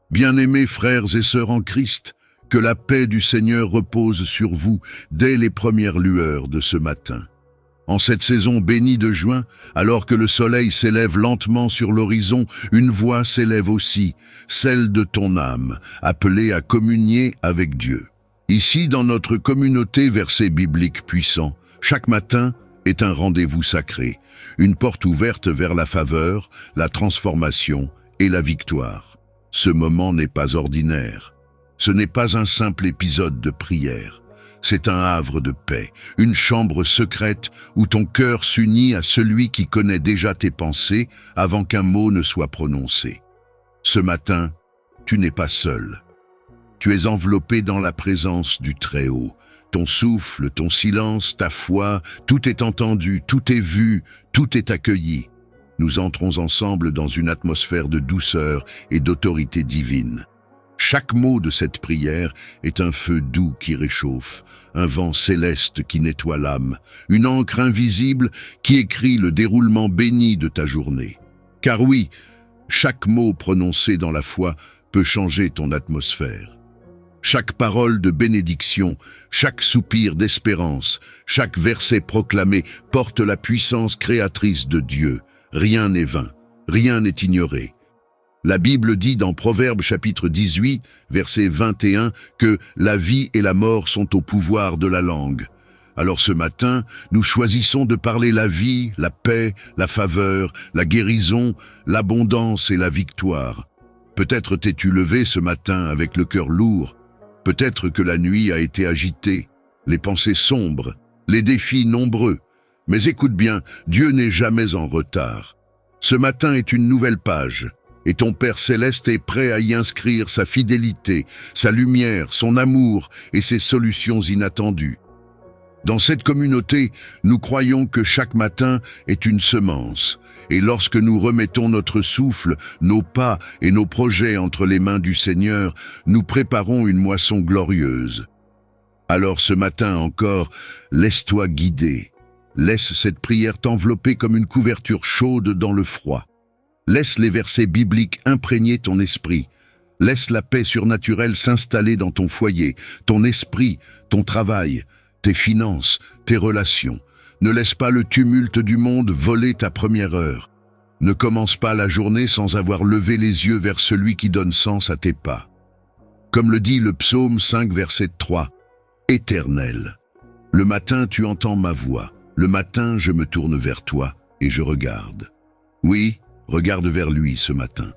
Bien-aimés frères et sœurs en Christ, que la paix du Seigneur repose sur vous dès les premières lueurs de ce matin. En cette saison bénie de juin, alors que le soleil s'élève lentement sur l'horizon, une voix s'élève aussi, celle de ton âme, appelée à communier avec Dieu. Ici, dans notre communauté Versets bibliques puissants, chaque matin est un rendez-vous sacré, une porte ouverte vers la faveur, la transformation et la victoire. Ce moment n'est pas ordinaire. Ce n'est pas un simple épisode de prière. C'est un havre de paix, une chambre secrète où ton cœur s'unit à celui qui connaît déjà tes pensées avant qu'un mot ne soit prononcé. Ce matin, tu n'es pas seul. Tu es enveloppé dans la présence du Très-Haut. Ton souffle, ton silence, ta foi, tout est entendu, tout est vu, tout est accueilli. Nous entrons ensemble dans une atmosphère de douceur et d'autorité divine. Chaque mot de cette prière est un feu doux qui réchauffe, un vent céleste qui nettoie l'âme, une encre invisible qui écrit le déroulement béni de ta journée. Car oui, chaque mot prononcé dans la foi peut changer ton atmosphère. Chaque parole de bénédiction, chaque soupir d'espérance, chaque verset proclamé porte la puissance créatrice de Dieu. Rien n'est vain, rien n'est ignoré. La Bible dit dans Proverbes chapitre 18, verset 21, que la vie et la mort sont au pouvoir de la langue. Alors ce matin, nous choisissons de parler la vie, la paix, la faveur, la guérison, l'abondance et la victoire. Peut-être t'es-tu levé ce matin avec le cœur lourd. Peut-être que la nuit a été agitée, les pensées sombres, les défis nombreux. Mais écoute bien, Dieu n'est jamais en retard. Ce matin est une nouvelle page. Et ton Père Céleste est prêt à y inscrire sa fidélité, sa lumière, son amour et ses solutions inattendues. Dans cette communauté, nous croyons que chaque matin est une semence. Et lorsque nous remettons notre souffle, nos pas et nos projets entre les mains du Seigneur, nous préparons une moisson glorieuse. Alors ce matin encore, laisse-toi guider. Laisse cette prière t'envelopper comme une couverture chaude dans le froid. Laisse les versets bibliques imprégner ton esprit. Laisse la paix surnaturelle s'installer dans ton foyer, ton esprit, ton travail, tes finances, tes relations. Ne laisse pas le tumulte du monde voler ta première heure. Ne commence pas la journée sans avoir levé les yeux vers celui qui donne sens à tes pas. Comme le dit le psaume 5, verset 3, « Éternel, le matin tu entends ma voix, le matin je me tourne vers toi et je regarde. » Oui, regarde vers lui ce matin,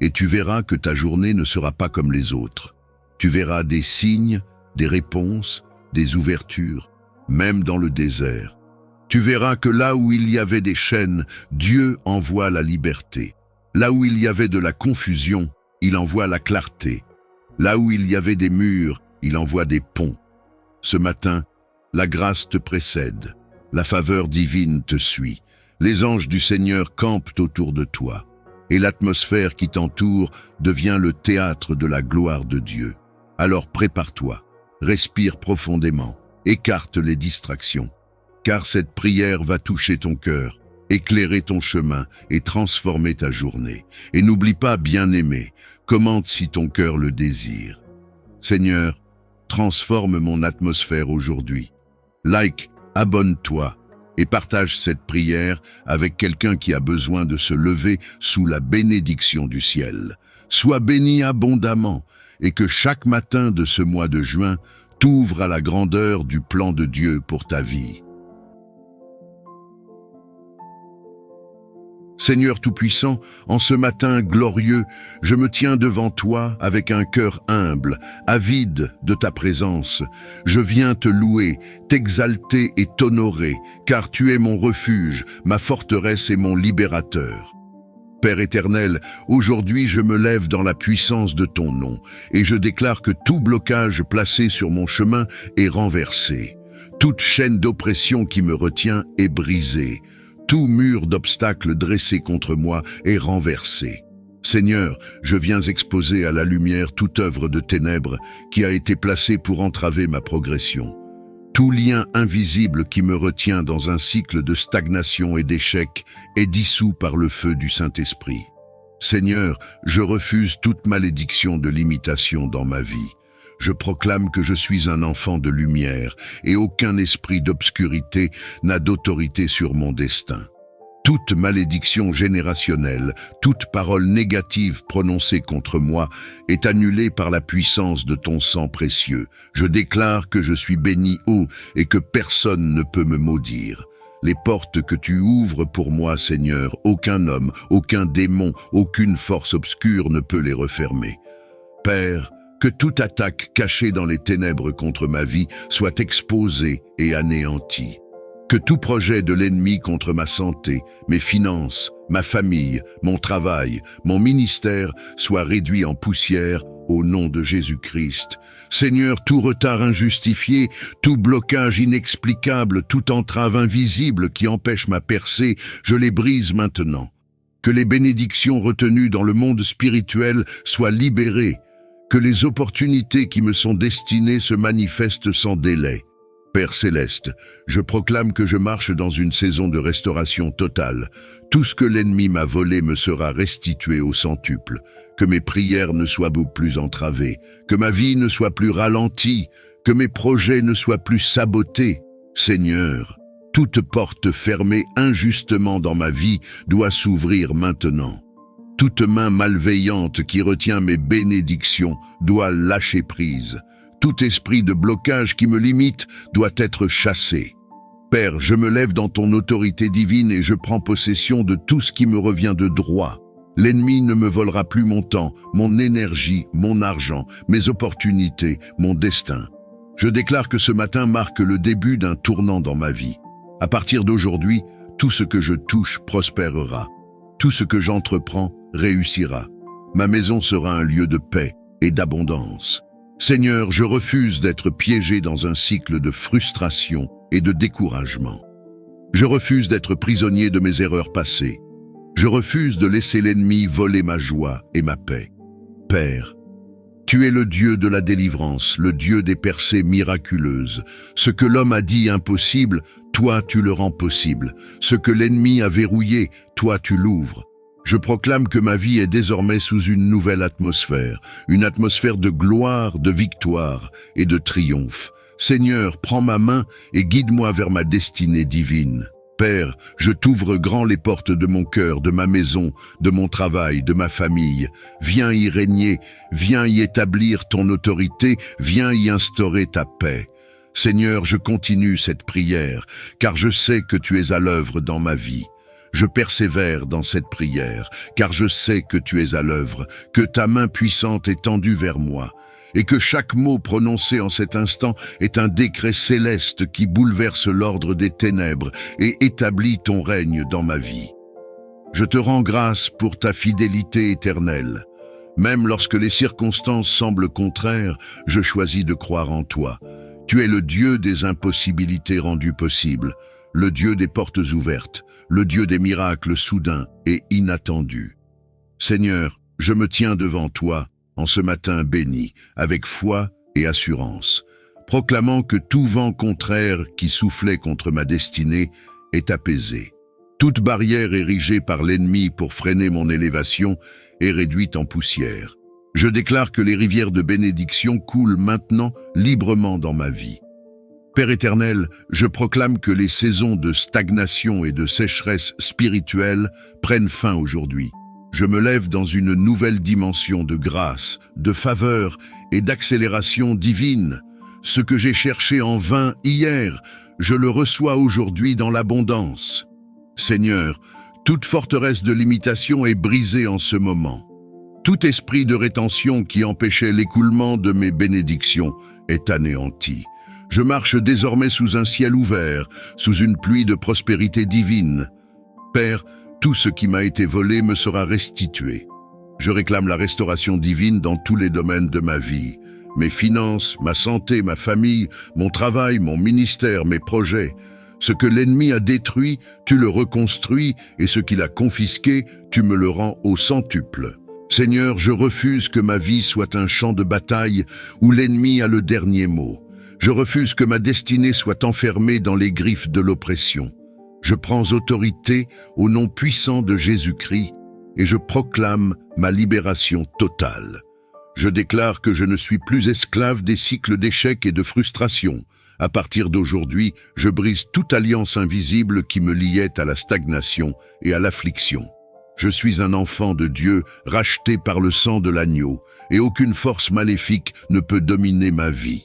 et tu verras que ta journée ne sera pas comme les autres. Tu verras des signes, des réponses, des ouvertures, même dans le désert. Tu verras que là où il y avait des chaînes, Dieu envoie la liberté. Là où il y avait de la confusion, il envoie la clarté. Là où il y avait des murs, il envoie des ponts. Ce matin, la grâce te précède, la faveur divine te suit. Les anges du Seigneur campent autour de toi, et l'atmosphère qui t'entoure devient le théâtre de la gloire de Dieu. Alors prépare-toi, respire profondément, écarte les distractions, car cette prière va toucher ton cœur, éclairer ton chemin et transformer ta journée. Et n'oublie pas, bien-aimé, commente si ton cœur le désire. Seigneur, transforme mon atmosphère aujourd'hui. Like, abonne-toi, et partage cette prière avec quelqu'un qui a besoin de se lever sous la bénédiction du ciel. Sois béni abondamment et que chaque matin de ce mois de juin t'ouvre à la grandeur du plan de Dieu pour ta vie. Seigneur Tout-Puissant, en ce matin glorieux, je me tiens devant toi avec un cœur humble, avide de ta présence. Je viens te louer, t'exalter et t'honorer, car tu es mon refuge, ma forteresse et mon libérateur. Père éternel, aujourd'hui je me lève dans la puissance de ton nom, et je déclare que tout blocage placé sur mon chemin est renversé. Toute chaîne d'oppression qui me retient est brisée. Tout mur d'obstacles dressé contre moi est renversé. Seigneur, je viens exposer à la lumière toute œuvre de ténèbres qui a été placée pour entraver ma progression. Tout lien invisible qui me retient dans un cycle de stagnation et d'échec est dissous par le feu du Saint-Esprit. Seigneur, je refuse toute malédiction de limitation dans ma vie. Je proclame que je suis un enfant de lumière et aucun esprit d'obscurité n'a d'autorité sur mon destin. Toute malédiction générationnelle, toute parole négative prononcée contre moi est annulée par la puissance de ton sang précieux. Je déclare que je suis béni haut et que personne ne peut me maudire. Les portes que tu ouvres pour moi, Seigneur, aucun homme, aucun démon, aucune force obscure ne peut les refermer. Père, que toute attaque cachée dans les ténèbres contre ma vie soit exposée et anéantie. Que tout projet de l'ennemi contre ma santé, mes finances, ma famille, mon travail, mon ministère soit réduit en poussière au nom de Jésus-Christ. Seigneur, tout retard injustifié, tout blocage inexplicable, toute entrave invisible qui empêche ma percée, je les brise maintenant. Que les bénédictions retenues dans le monde spirituel soient libérées. Que les opportunités qui me sont destinées se manifestent sans délai. Père céleste, je proclame que je marche dans une saison de restauration totale. Tout ce que l'ennemi m'a volé me sera restitué au centuple. Que mes prières ne soient plus entravées, que ma vie ne soit plus ralentie, que mes projets ne soient plus sabotés. Seigneur, toute porte fermée injustement dans ma vie doit s'ouvrir maintenant. Toute main malveillante qui retient mes bénédictions doit lâcher prise. Tout esprit de blocage qui me limite doit être chassé. Père, je me lève dans ton autorité divine et je prends possession de tout ce qui me revient de droit. L'ennemi ne me volera plus mon temps, mon énergie, mon argent, mes opportunités, mon destin. Je déclare que ce matin marque le début d'un tournant dans ma vie. À partir d'aujourd'hui, tout ce que je touche prospérera. Tout ce que j'entreprends réussira. Ma maison sera un lieu de paix et d'abondance. Seigneur, je refuse d'être piégé dans un cycle de frustration et de découragement. Je refuse d'être prisonnier de mes erreurs passées. Je refuse de laisser l'ennemi voler ma joie et ma paix. Père, tu es le Dieu de la délivrance, le Dieu des percées miraculeuses. Ce que l'homme a dit impossible, toi tu le rends possible. Ce que l'ennemi a verrouillé, toi tu l'ouvres. Je proclame que ma vie est désormais sous une nouvelle atmosphère, une atmosphère de gloire, de victoire et de triomphe. Seigneur, prends ma main et guide-moi vers ma destinée divine. Père, je t'ouvre grand les portes de mon cœur, de ma maison, de mon travail, de ma famille. Viens y régner, viens y établir ton autorité, viens y instaurer ta paix. Seigneur, je continue cette prière, car je sais que tu es à l'œuvre dans ma vie. Je persévère dans cette prière, car je sais que tu es à l'œuvre, que ta main puissante est tendue vers moi, et que chaque mot prononcé en cet instant est un décret céleste qui bouleverse l'ordre des ténèbres et établit ton règne dans ma vie. Je te rends grâce pour ta fidélité éternelle. Même lorsque les circonstances semblent contraires, je choisis de croire en toi. Tu es le Dieu des impossibilités rendues possibles, le Dieu des portes ouvertes, le Dieu des miracles soudains et inattendus. Seigneur, je me tiens devant toi en ce matin béni, avec foi et assurance, proclamant que tout vent contraire qui soufflait contre ma destinée est apaisé. Toute barrière érigée par l'ennemi pour freiner mon élévation est réduite en poussière. Je déclare que les rivières de bénédiction coulent maintenant librement dans ma vie. Père éternel, je proclame que les saisons de stagnation et de sécheresse spirituelle prennent fin aujourd'hui. Je me lève dans une nouvelle dimension de grâce, de faveur et d'accélération divine. Ce que j'ai cherché en vain hier, je le reçois aujourd'hui dans l'abondance. Seigneur, toute forteresse de limitation est brisée en ce moment. Tout esprit de rétention qui empêchait l'écoulement de mes bénédictions est anéanti. Je marche désormais sous un ciel ouvert, sous une pluie de prospérité divine. Père, tout ce qui m'a été volé me sera restitué. Je réclame la restauration divine dans tous les domaines de ma vie. Mes finances, ma santé, ma famille, mon travail, mon ministère, mes projets. Ce que l'ennemi a détruit, tu le reconstruis, et ce qu'il a confisqué, tu me le rends au centuple. Seigneur, je refuse que ma vie soit un champ de bataille où l'ennemi a le dernier mot. Je refuse que ma destinée soit enfermée dans les griffes de l'oppression. Je prends autorité au nom puissant de Jésus-Christ et je proclame ma libération totale. Je déclare que je ne suis plus esclave des cycles d'échecs et de frustration. À partir d'aujourd'hui, je brise toute alliance invisible qui me liait à la stagnation et à l'affliction. Je suis un enfant de Dieu, racheté par le sang de l'agneau, et aucune force maléfique ne peut dominer ma vie.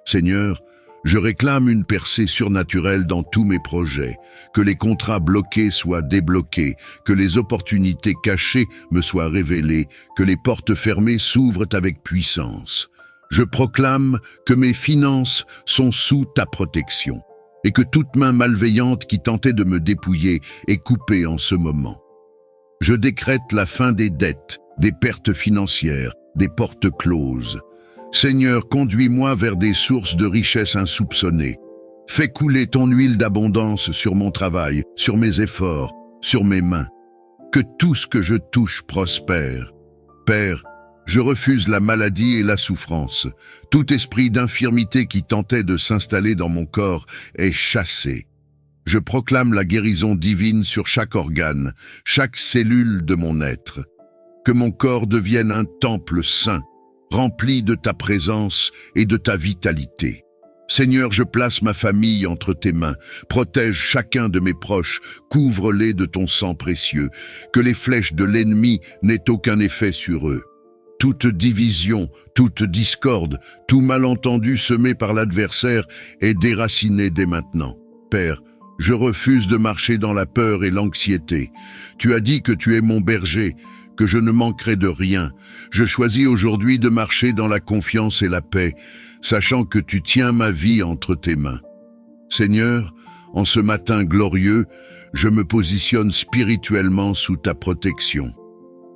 Seigneur, je réclame une percée surnaturelle dans tous mes projets, que les contrats bloqués soient débloqués, que les opportunités cachées me soient révélées, que les portes fermées s'ouvrent avec puissance. Je proclame que mes finances sont sous ta protection et que toute main malveillante qui tentait de me dépouiller est coupée en ce moment. Je décrète la fin des dettes, des pertes financières, des portes closes. Seigneur, conduis-moi vers des sources de richesse insoupçonnées. Fais couler ton huile d'abondance sur mon travail, sur mes efforts, sur mes mains. Que tout ce que je touche prospère. Père, je refuse la maladie et la souffrance. Tout esprit d'infirmité qui tentait de s'installer dans mon corps est chassé. Je proclame la guérison divine sur chaque organe, chaque cellule de mon être. Que mon corps devienne un temple saint, rempli de ta présence et de ta vitalité. Seigneur, je place ma famille entre tes mains. Protège chacun de mes proches, couvre-les de ton sang précieux. Que les flèches de l'ennemi n'aient aucun effet sur eux. Toute division, toute discorde, tout malentendu semé par l'adversaire est déraciné dès maintenant. Père, je refuse de marcher dans la peur et l'anxiété. Tu as dit que tu es mon berger, que je ne manquerai de rien. Je choisis aujourd'hui de marcher dans la confiance et la paix, sachant que tu tiens ma vie entre tes mains. Seigneur, en ce matin glorieux, je me positionne spirituellement sous ta protection.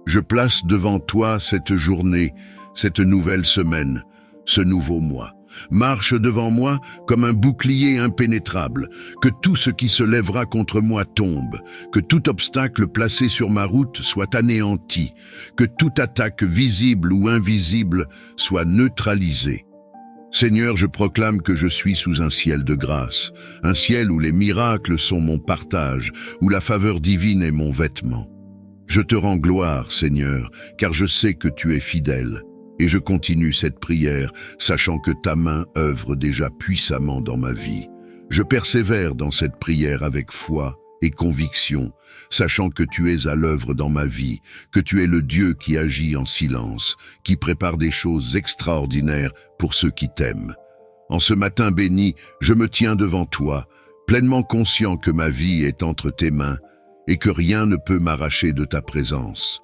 Je place devant toi cette journée, cette nouvelle semaine, ce nouveau mois. Marche devant moi comme un bouclier impénétrable, que tout ce qui se lèvera contre moi tombe, que tout obstacle placé sur ma route soit anéanti, que toute attaque visible ou invisible soit neutralisée. Seigneur, je proclame que je suis sous un ciel de grâce, un ciel où les miracles sont mon partage, où la faveur divine est mon vêtement. Je te rends gloire, Seigneur, car je sais que tu es fidèle. Et je continue cette prière, sachant que ta main œuvre déjà puissamment dans ma vie. Je persévère dans cette prière avec foi et conviction, sachant que tu es à l'œuvre dans ma vie, que tu es le Dieu qui agit en silence, qui prépare des choses extraordinaires pour ceux qui t'aiment. En ce matin béni, je me tiens devant toi, pleinement conscient que ma vie est entre tes mains et que rien ne peut m'arracher de ta présence.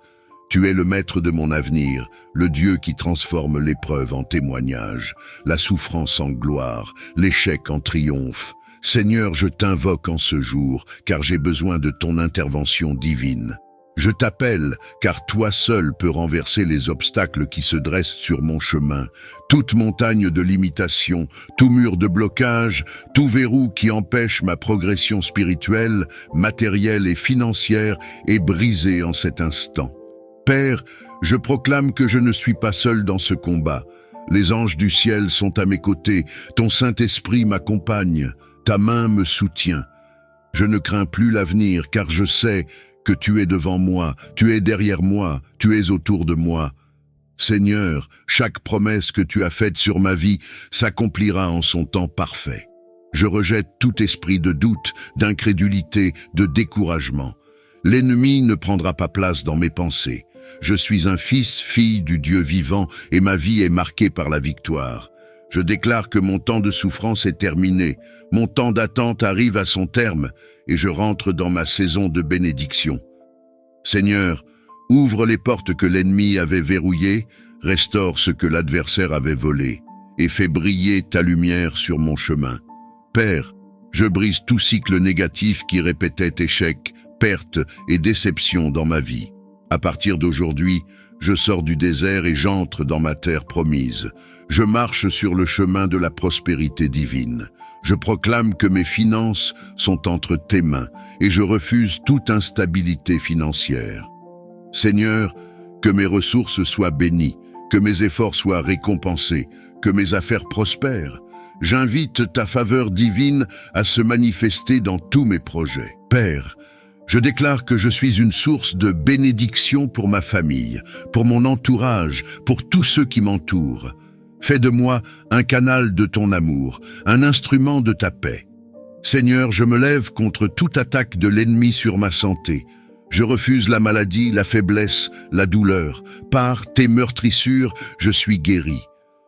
Tu es le maître de mon avenir, le Dieu qui transforme l'épreuve en témoignage, la souffrance en gloire, l'échec en triomphe. Seigneur, je t'invoque en ce jour, car j'ai besoin de ton intervention divine. Je t'appelle, car toi seul peux renverser les obstacles qui se dressent sur mon chemin. Toute montagne de limitation, tout mur de blocage, tout verrou qui empêche ma progression spirituelle, matérielle et financière est brisé en cet instant. Père, je proclame que je ne suis pas seul dans ce combat. Les anges du ciel sont à mes côtés, ton Saint-Esprit m'accompagne, ta main me soutient. Je ne crains plus l'avenir, car je sais que tu es devant moi, tu es derrière moi, tu es autour de moi. Seigneur, chaque promesse que tu as faite sur ma vie s'accomplira en son temps parfait. Je rejette tout esprit de doute, d'incrédulité, de découragement. L'ennemi ne prendra pas place dans mes pensées. Je suis un fils, fille du Dieu vivant, et ma vie est marquée par la victoire. Je déclare que mon temps de souffrance est terminé, mon temps d'attente arrive à son terme, et je rentre dans ma saison de bénédiction. Seigneur, ouvre les portes que l'ennemi avait verrouillées, restaure ce que l'adversaire avait volé, et fais briller ta lumière sur mon chemin. Père, je brise tout cycle négatif qui répétait échec, perte et déception dans ma vie. À partir d'aujourd'hui, je sors du désert et j'entre dans ma terre promise. Je marche sur le chemin de la prospérité divine. Je proclame que mes finances sont entre tes mains et je refuse toute instabilité financière. Seigneur, que mes ressources soient bénies, que mes efforts soient récompensés, que mes affaires prospèrent. J'invite ta faveur divine à se manifester dans tous mes projets. Père, Je déclare que je suis une source de bénédiction pour ma famille, pour mon entourage, pour tous ceux qui m'entourent. Fais de moi un canal de ton amour, un instrument de ta paix. Seigneur, je me lève contre toute attaque de l'ennemi sur ma santé. Je refuse la maladie, la faiblesse, la douleur. Par tes meurtrissures, je suis guéri.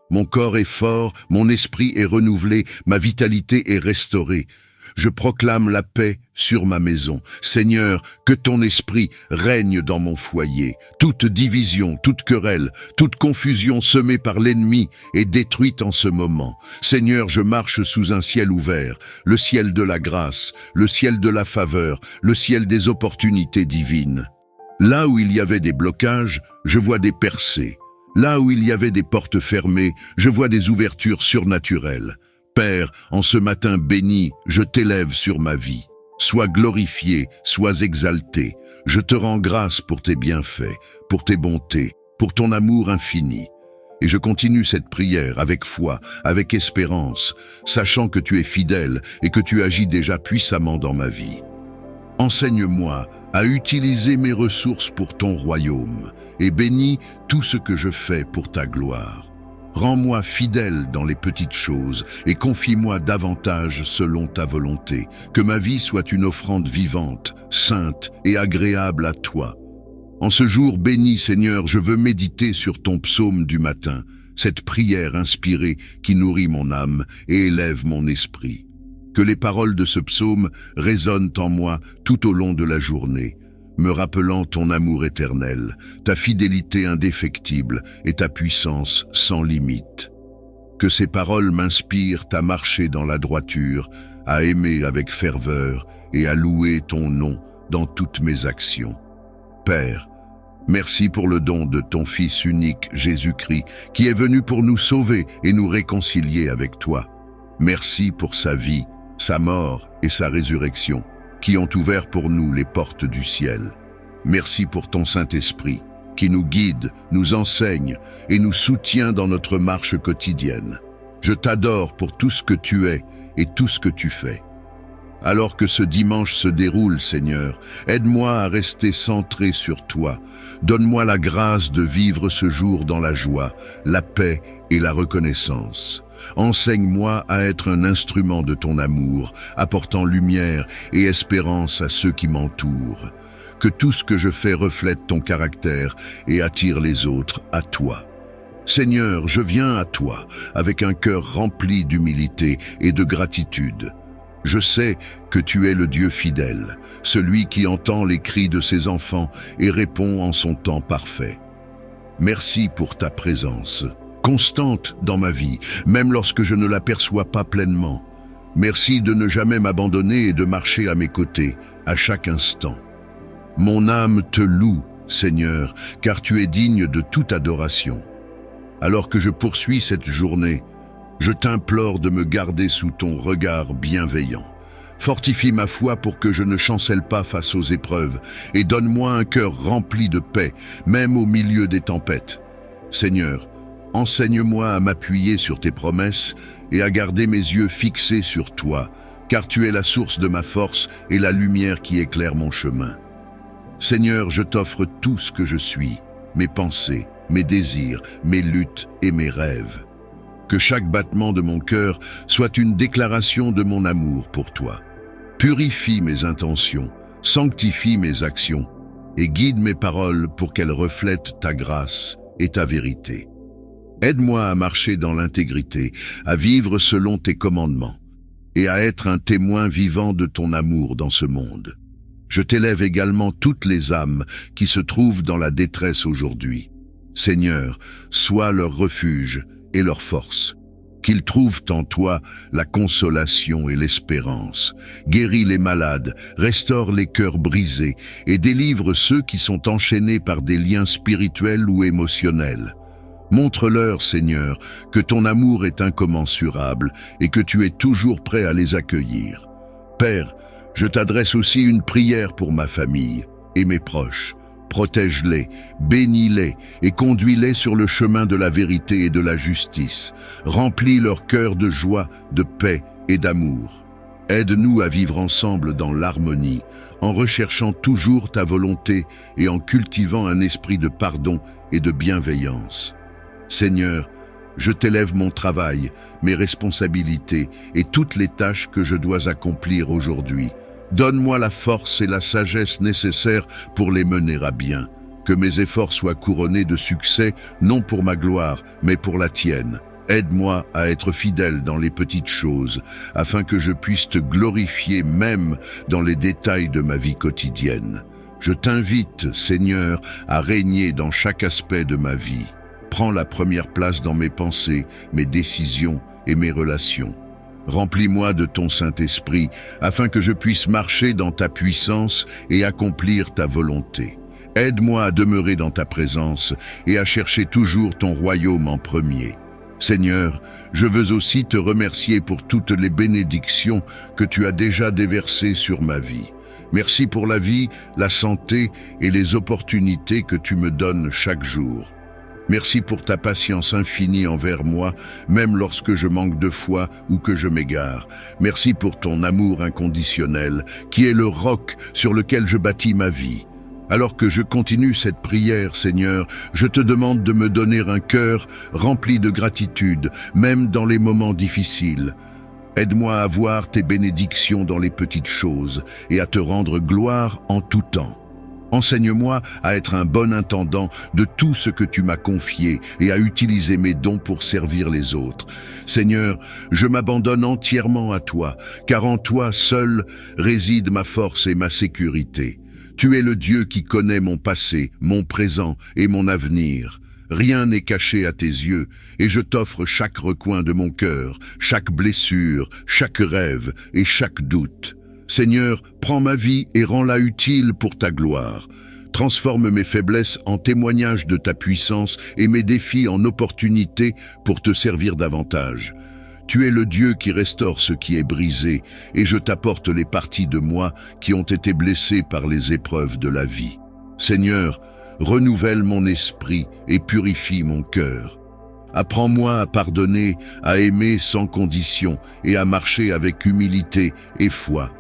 Mon corps est fort, mon esprit est renouvelé, ma vitalité est restaurée. Je proclame la paix sur ma maison. Seigneur, que ton esprit règne dans mon foyer. Toute division, toute querelle, toute confusion semée par l'ennemi est détruite en ce moment. Seigneur, je marche sous un ciel ouvert, le ciel de la grâce, le ciel de la faveur, le ciel des opportunités divines. Là où il y avait des blocages, je vois des percées. Là où il y avait des portes fermées, je vois des ouvertures surnaturelles. Père, en ce matin béni, je t'élève sur ma vie. Sois glorifié, sois exalté. Je te rends grâce pour tes bienfaits, pour tes bontés, pour ton amour infini. Et je continue cette prière avec foi, avec espérance, sachant que tu es fidèle et que tu agis déjà puissamment dans ma vie. Enseigne-moi à utiliser mes ressources pour ton royaume et bénis tout ce que je fais pour ta gloire. Rends-moi fidèle dans les petites choses et confie-moi davantage selon ta volonté. Que ma vie soit une offrande vivante, sainte et agréable à toi. En ce jour béni, Seigneur, je veux méditer sur ton psaume du matin, cette prière inspirée qui nourrit mon âme et élève mon esprit. Que les paroles de ce psaume résonnent en moi tout au long de la journée, me rappelant ton amour éternel, ta fidélité indéfectible et ta puissance sans limite. Que ces paroles m'inspirent à marcher dans la droiture, à aimer avec ferveur et à louer ton nom dans toutes mes actions. Père, merci pour le don de ton Fils unique, Jésus-Christ, qui est venu pour nous sauver et nous réconcilier avec toi. Merci pour sa vie, sa mort et sa résurrection, qui ont ouvert pour nous les portes du ciel. Merci pour ton Saint-Esprit, qui nous guide, nous enseigne et nous soutient dans notre marche quotidienne. Je t'adore pour tout ce que tu es et tout ce que tu fais. Alors que ce dimanche se déroule, Seigneur, aide-moi à rester centré sur toi. Donne-moi la grâce de vivre ce jour dans la joie, la paix et la reconnaissance. Enseigne-moi à être un instrument de ton amour, apportant lumière et espérance à ceux qui m'entourent. Que tout ce que je fais reflète ton caractère et attire les autres à toi. Seigneur, je viens à toi avec un cœur rempli d'humilité et de gratitude. Je sais que tu es le Dieu fidèle, celui qui entend les cris de ses enfants et répond en son temps parfait. Merci pour ta présence, constante dans ma vie, même lorsque je ne l'aperçois pas pleinement. Merci de ne jamais m'abandonner et de marcher à mes côtés, à chaque instant. Mon âme te loue, Seigneur, car tu es digne de toute adoration. Alors que je poursuis cette journée, je t'implore de me garder sous ton regard bienveillant. Fortifie ma foi pour que je ne chancelle pas face aux épreuves et donne-moi un cœur rempli de paix, même au milieu des tempêtes. Seigneur, enseigne-moi à m'appuyer sur tes promesses et à garder mes yeux fixés sur toi, car tu es la source de ma force et la lumière qui éclaire mon chemin. Seigneur, je t'offre tout ce que je suis, mes pensées, mes désirs, mes luttes et mes rêves. Que chaque battement de mon cœur soit une déclaration de mon amour pour toi. Purifie mes intentions, sanctifie mes actions et guide mes paroles pour qu'elles reflètent ta grâce et ta vérité. Aide-moi à marcher dans l'intégrité, à vivre selon tes commandements et à être un témoin vivant de ton amour dans ce monde. Je t'élève également toutes les âmes qui se trouvent dans la détresse aujourd'hui. Seigneur, sois leur refuge et leur force. Qu'ils trouvent en toi la consolation et l'espérance. Guéris les malades, restaure les cœurs brisés et délivre ceux qui sont enchaînés par des liens spirituels ou émotionnels. Montre-leur, Seigneur, que ton amour est incommensurable et que tu es toujours prêt à les accueillir. Père, je t'adresse aussi une prière pour ma famille et mes proches. Protège-les, bénis-les et conduis-les sur le chemin de la vérité et de la justice. Remplis leur cœur de joie, de paix et d'amour. Aide-nous à vivre ensemble dans l'harmonie, en recherchant toujours ta volonté et en cultivant un esprit de pardon et de bienveillance. Seigneur, je t'élève mon travail, mes responsabilités et toutes les tâches que je dois accomplir aujourd'hui. Donne-moi la force et la sagesse nécessaires pour les mener à bien. Que mes efforts soient couronnés de succès, non pour ma gloire, mais pour la tienne. Aide-moi à être fidèle dans les petites choses, afin que je puisse te glorifier même dans les détails de ma vie quotidienne. Je t'invite, Seigneur, à régner dans chaque aspect de ma vie. Prends la première place dans mes pensées, mes décisions et mes relations. Remplis-moi de ton Saint-Esprit, afin que je puisse marcher dans ta puissance et accomplir ta volonté. Aide-moi à demeurer dans ta présence et à chercher toujours ton royaume en premier. Seigneur, je veux aussi te remercier pour toutes les bénédictions que tu as déjà déversées sur ma vie. Merci pour la vie, la santé et les opportunités que tu me donnes chaque jour. Merci pour ta patience infinie envers moi, même lorsque je manque de foi ou que je m'égare. Merci pour ton amour inconditionnel, qui est le roc sur lequel je bâtis ma vie. Alors que je continue cette prière, Seigneur, je te demande de me donner un cœur rempli de gratitude, même dans les moments difficiles. Aide-moi à voir tes bénédictions dans les petites choses et à te rendre gloire en tout temps. Enseigne-moi à être un bon intendant de tout ce que tu m'as confié et à utiliser mes dons pour servir les autres. Seigneur, je m'abandonne entièrement à toi, car en toi seul réside ma force et ma sécurité. Tu es le Dieu qui connaît mon passé, mon présent et mon avenir. Rien n'est caché à tes yeux, et je t'offre chaque recoin de mon cœur, chaque blessure, chaque rêve et chaque doute. Seigneur, prends ma vie et rends-la utile pour ta gloire. Transforme mes faiblesses en témoignages de ta puissance et mes défis en opportunités pour te servir davantage. Tu es le Dieu qui restaure ce qui est brisé, et je t'apporte les parties de moi qui ont été blessées par les épreuves de la vie. Seigneur, renouvelle mon esprit et purifie mon cœur. Apprends-moi à pardonner, à aimer sans condition et à marcher avec humilité et foi.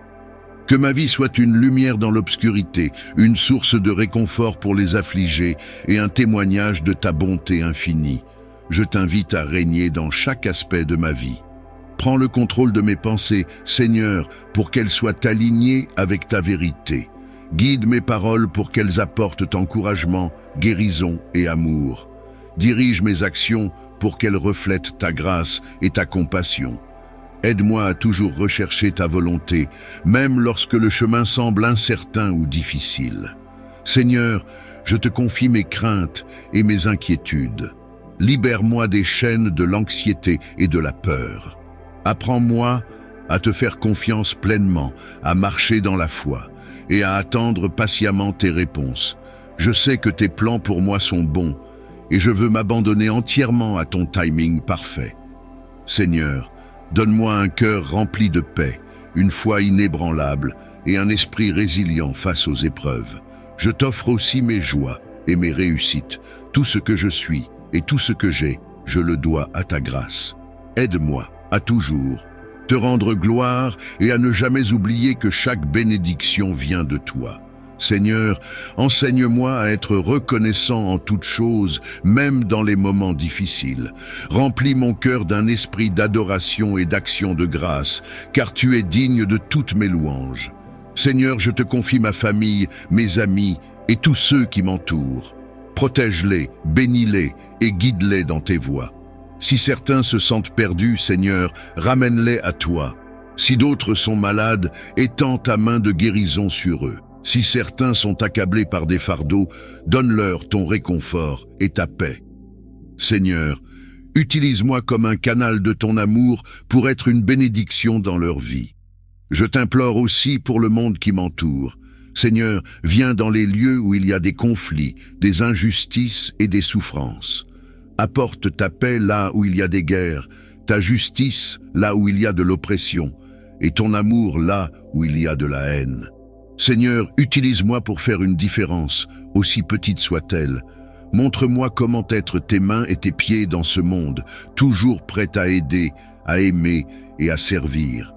Que ma vie soit une lumière dans l'obscurité, une source de réconfort pour les affligés et un témoignage de ta bonté infinie. Je t'invite à régner dans chaque aspect de ma vie. Prends le contrôle de mes pensées, Seigneur, pour qu'elles soient alignées avec ta vérité. Guide mes paroles pour qu'elles apportent encouragement, guérison et amour. Dirige mes actions pour qu'elles reflètent ta grâce et ta compassion. Aide-moi à toujours rechercher ta volonté, même lorsque le chemin semble incertain ou difficile. Seigneur, je te confie mes craintes et mes inquiétudes. Libère-moi des chaînes de l'anxiété et de la peur. Apprends-moi à te faire confiance pleinement, à marcher dans la foi et à attendre patiemment tes réponses. Je sais que tes plans pour moi sont bons et je veux m'abandonner entièrement à ton timing parfait. Seigneur, donne-moi un cœur rempli de paix, une foi inébranlable et un esprit résilient face aux épreuves. Je t'offre aussi mes joies et mes réussites. Tout ce que je suis et tout ce que j'ai, je le dois à ta grâce. Aide-moi à toujours te rendre gloire et à ne jamais oublier que chaque bénédiction vient de toi. Seigneur, enseigne-moi à être reconnaissant en toutes choses, même dans les moments difficiles. Remplis mon cœur d'un esprit d'adoration et d'action de grâce, car tu es digne de toutes mes louanges. Seigneur, je te confie ma famille, mes amis et tous ceux qui m'entourent. Protège-les, bénis-les et guide-les dans tes voies. Si certains se sentent perdus, Seigneur, ramène-les à toi. Si d'autres sont malades, étends ta main de guérison sur eux. Si certains sont accablés par des fardeaux, donne-leur ton réconfort et ta paix. Seigneur, utilise-moi comme un canal de ton amour pour être une bénédiction dans leur vie. Je t'implore aussi pour le monde qui m'entoure. Seigneur, viens dans les lieux où il y a des conflits, des injustices et des souffrances. Apporte ta paix là où il y a des guerres, ta justice là où il y a de l'oppression, et ton amour là où il y a de la haine. Seigneur, utilise-moi pour faire une différence, aussi petite soit-elle. Montre-moi comment être tes mains et tes pieds dans ce monde, toujours prêt à aider, à aimer et à servir.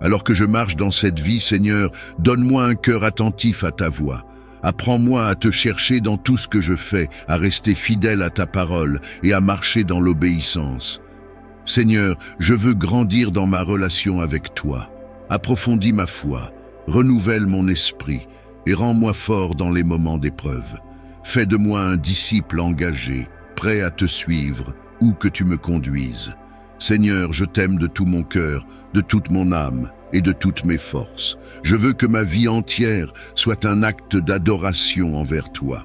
Alors que je marche dans cette vie, Seigneur, donne-moi un cœur attentif à ta voix. Apprends-moi à te chercher dans tout ce que je fais, à rester fidèle à ta parole et à marcher dans l'obéissance. Seigneur, je veux grandir dans ma relation avec toi. Approfondis ma foi, renouvelle mon esprit et rends-moi fort dans les moments d'épreuve. Fais de moi un disciple engagé, prêt à te suivre, où que tu me conduises. Seigneur, je t'aime de tout mon cœur, de toute mon âme et de toutes mes forces. Je veux que ma vie entière soit un acte d'adoration envers toi.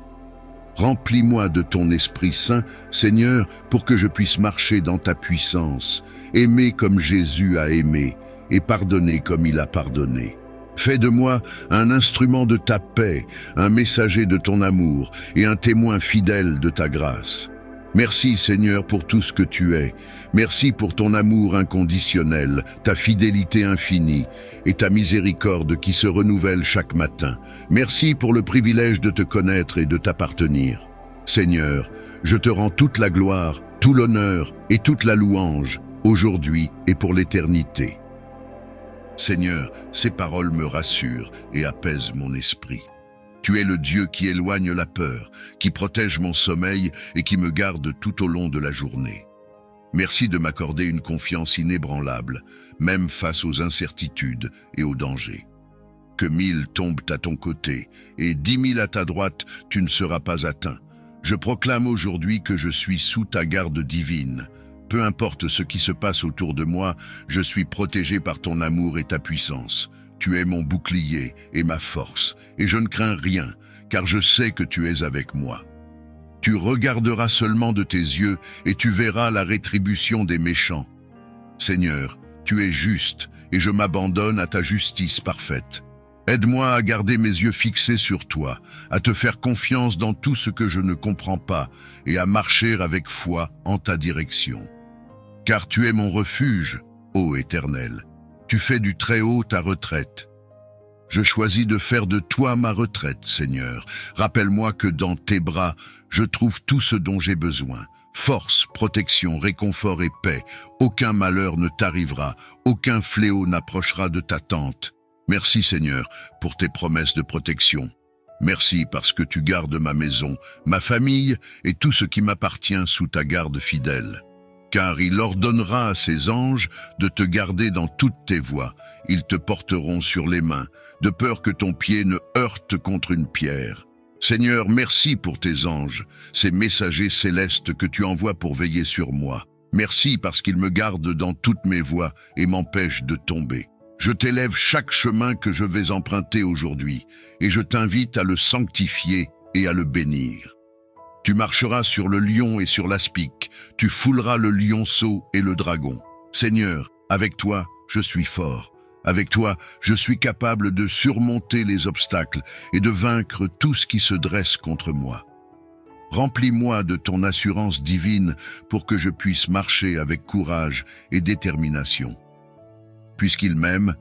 Remplis-moi de ton Esprit Saint, Seigneur, pour que je puisse marcher dans ta puissance, aimer comme Jésus a aimé et pardonner comme il a pardonné. Fais de moi un instrument de ta paix, un messager de ton amour et un témoin fidèle de ta grâce. Merci Seigneur pour tout ce que tu es. Merci pour ton amour inconditionnel, ta fidélité infinie et ta miséricorde qui se renouvelle chaque matin. Merci pour le privilège de te connaître et de t'appartenir. Seigneur, je te rends toute la gloire, tout l'honneur et toute la louange, aujourd'hui et pour l'éternité. Seigneur, ces paroles me rassurent et apaisent mon esprit. Tu es le Dieu qui éloigne la peur, qui protège mon sommeil et qui me garde tout au long de la journée. Merci de m'accorder une confiance inébranlable, même face aux incertitudes et aux dangers. Que 1000 tombent à ton côté et 10 000 à ta droite, tu ne seras pas atteint. Je proclame aujourd'hui que je suis sous ta garde divine. Peu importe ce qui se passe autour de moi, je suis protégé par ton amour et ta puissance. Tu es mon bouclier et ma force, et je ne crains rien, car je sais que tu es avec moi. Tu regarderas seulement de tes yeux, et tu verras la rétribution des méchants. Seigneur, tu es juste, et je m'abandonne à ta justice parfaite. Aide-moi à garder mes yeux fixés sur toi, à te faire confiance dans tout ce que je ne comprends pas, et à marcher avec foi en ta direction. Car tu es mon refuge, ô Éternel. Tu fais du Très-Haut ta retraite. Je choisis de faire de toi ma retraite, Seigneur. Rappelle-moi que dans tes bras, je trouve tout ce dont j'ai besoin. Force, protection, réconfort et paix. Aucun malheur ne t'arrivera, aucun fléau n'approchera de ta tente. Merci, Seigneur, pour tes promesses de protection. Merci parce que tu gardes ma maison, ma famille et tout ce qui m'appartient sous ta garde fidèle. Car il ordonnera à ses anges de te garder dans toutes tes voies. Ils te porteront sur les mains, de peur que ton pied ne heurte contre une pierre. Seigneur, merci pour tes anges, ces messagers célestes que tu envoies pour veiller sur moi. Merci parce qu'ils me gardent dans toutes mes voies et m'empêchent de tomber. Je t'élève chaque chemin que je vais emprunter aujourd'hui, et je t'invite à le sanctifier et à le bénir. Tu marcheras sur le lion et sur l'aspic, tu fouleras le lionceau et le dragon. Seigneur, avec toi, je suis fort. Avec toi, je suis capable de surmonter les obstacles et de vaincre tout ce qui se dresse contre moi. Remplis-moi de ton assurance divine pour que je puisse marcher avec courage et détermination. Puisqu'il m'aime,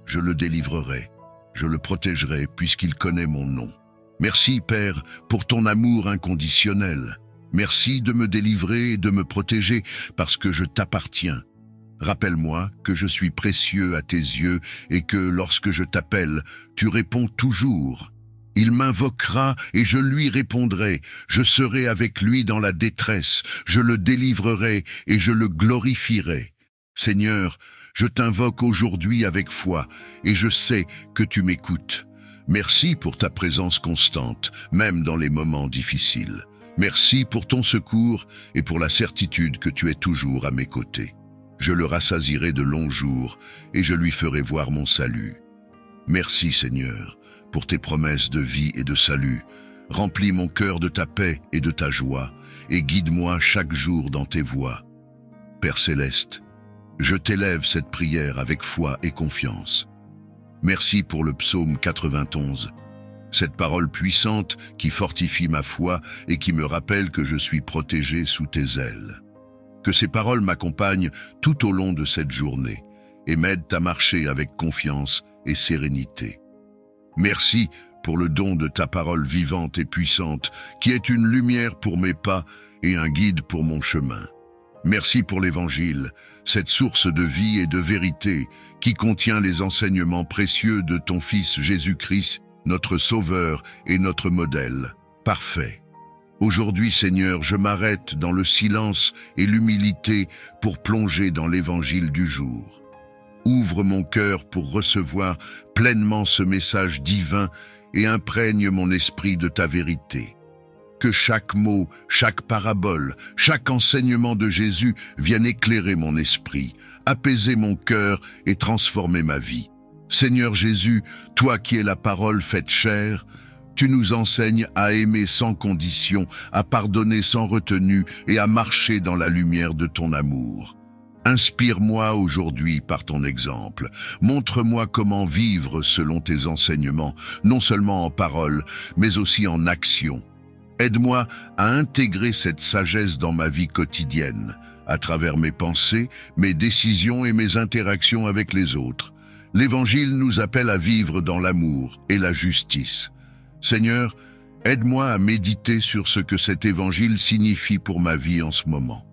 je le délivrerai, je le protégerai puisqu'il connaît mon nom. Merci, Père, pour ton amour inconditionnel. Merci de me délivrer et de me protéger parce que je t'appartiens. Rappelle-moi que je suis précieux à tes yeux et que lorsque je t'appelle, tu réponds toujours. Il m'invoquera et je lui répondrai. Je serai avec lui dans la détresse. Je le délivrerai et je le glorifierai. Seigneur, je t'invoque aujourd'hui avec foi et je sais que tu m'écoutes. Merci pour ta présence constante, même dans les moments difficiles. Merci pour ton secours et pour la certitude que tu es toujours à mes côtés. Je le rassasierai de longs jours et je lui ferai voir mon salut. Merci Seigneur, pour tes promesses de vie et de salut. Remplis mon cœur de ta paix et de ta joie et guide-moi chaque jour dans tes voies. Père Céleste, je t'élève cette prière avec foi et confiance. Merci pour le psaume 91, cette parole puissante qui fortifie ma foi et qui me rappelle que je suis protégé sous tes ailes. Que ces paroles m'accompagnent tout au long de cette journée et m'aident à marcher avec confiance et sérénité. Merci pour le don de ta parole vivante et puissante qui est une lumière pour mes pas et un guide pour mon chemin. Merci pour l'Évangile, cette source de vie et de vérité qui contient les enseignements précieux de ton Fils Jésus-Christ, notre Sauveur et notre modèle. Parfait. Aujourd'hui, Seigneur, je m'arrête dans le silence et l'humilité pour plonger dans l'Évangile du jour. Ouvre mon cœur pour recevoir pleinement ce message divin et imprègne mon esprit de ta vérité. Que chaque mot, chaque parabole, chaque enseignement de Jésus vienne éclairer mon esprit, apaiser mon cœur et transformer ma vie. Seigneur Jésus, toi qui es la parole faite chair, tu nous enseignes à aimer sans condition, à pardonner sans retenue et à marcher dans la lumière de ton amour. Inspire-moi aujourd'hui par ton exemple. Montre-moi comment vivre selon tes enseignements, non seulement en parole, mais aussi en action. Aide-moi à intégrer cette sagesse dans ma vie quotidienne, à travers mes pensées, mes décisions et mes interactions avec les autres. L'Évangile nous appelle à vivre dans l'amour et la justice. Seigneur, aide-moi à méditer sur ce que cet Évangile signifie pour ma vie en ce moment.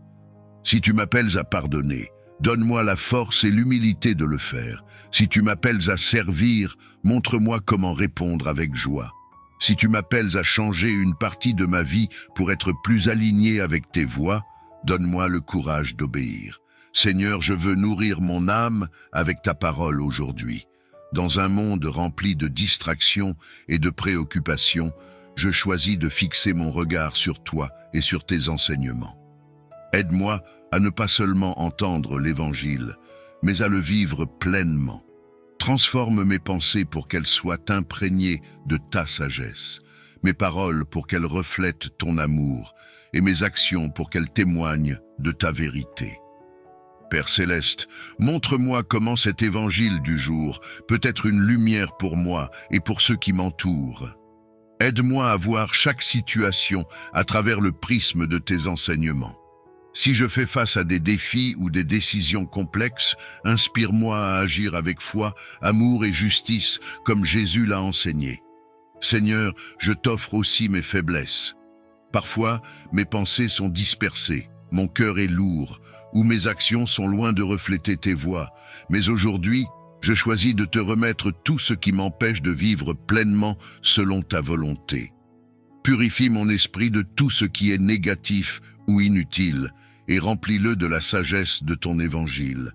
Si tu m'appelles à pardonner, donne-moi la force et l'humilité de le faire. Si tu m'appelles à servir, montre-moi comment répondre avec joie. Si tu m'appelles à changer une partie de ma vie pour être plus aligné avec tes voies, donne-moi le courage d'obéir. Seigneur, je veux nourrir mon âme avec ta parole aujourd'hui. Dans un monde rempli de distractions et de préoccupations, je choisis de fixer mon regard sur toi et sur tes enseignements. Aide-moi à ne pas seulement entendre l'Évangile, mais à le vivre pleinement. Transforme mes pensées pour qu'elles soient imprégnées de ta sagesse, mes paroles pour qu'elles reflètent ton amour et mes actions pour qu'elles témoignent de ta vérité. Père Céleste, montre-moi comment cet Évangile du jour peut être une lumière pour moi et pour ceux qui m'entourent. Aide-moi à voir chaque situation à travers le prisme de tes enseignements. Si je fais face à des défis ou des décisions complexes, inspire-moi à agir avec foi, amour et justice, comme Jésus l'a enseigné. Seigneur, je t'offre aussi mes faiblesses. Parfois, mes pensées sont dispersées, mon cœur est lourd, ou mes actions sont loin de refléter tes voies. Mais aujourd'hui, je choisis de te remettre tout ce qui m'empêche de vivre pleinement selon ta volonté. Purifie mon esprit de tout ce qui est négatif ou inutile, et remplis-le de la sagesse de ton Évangile.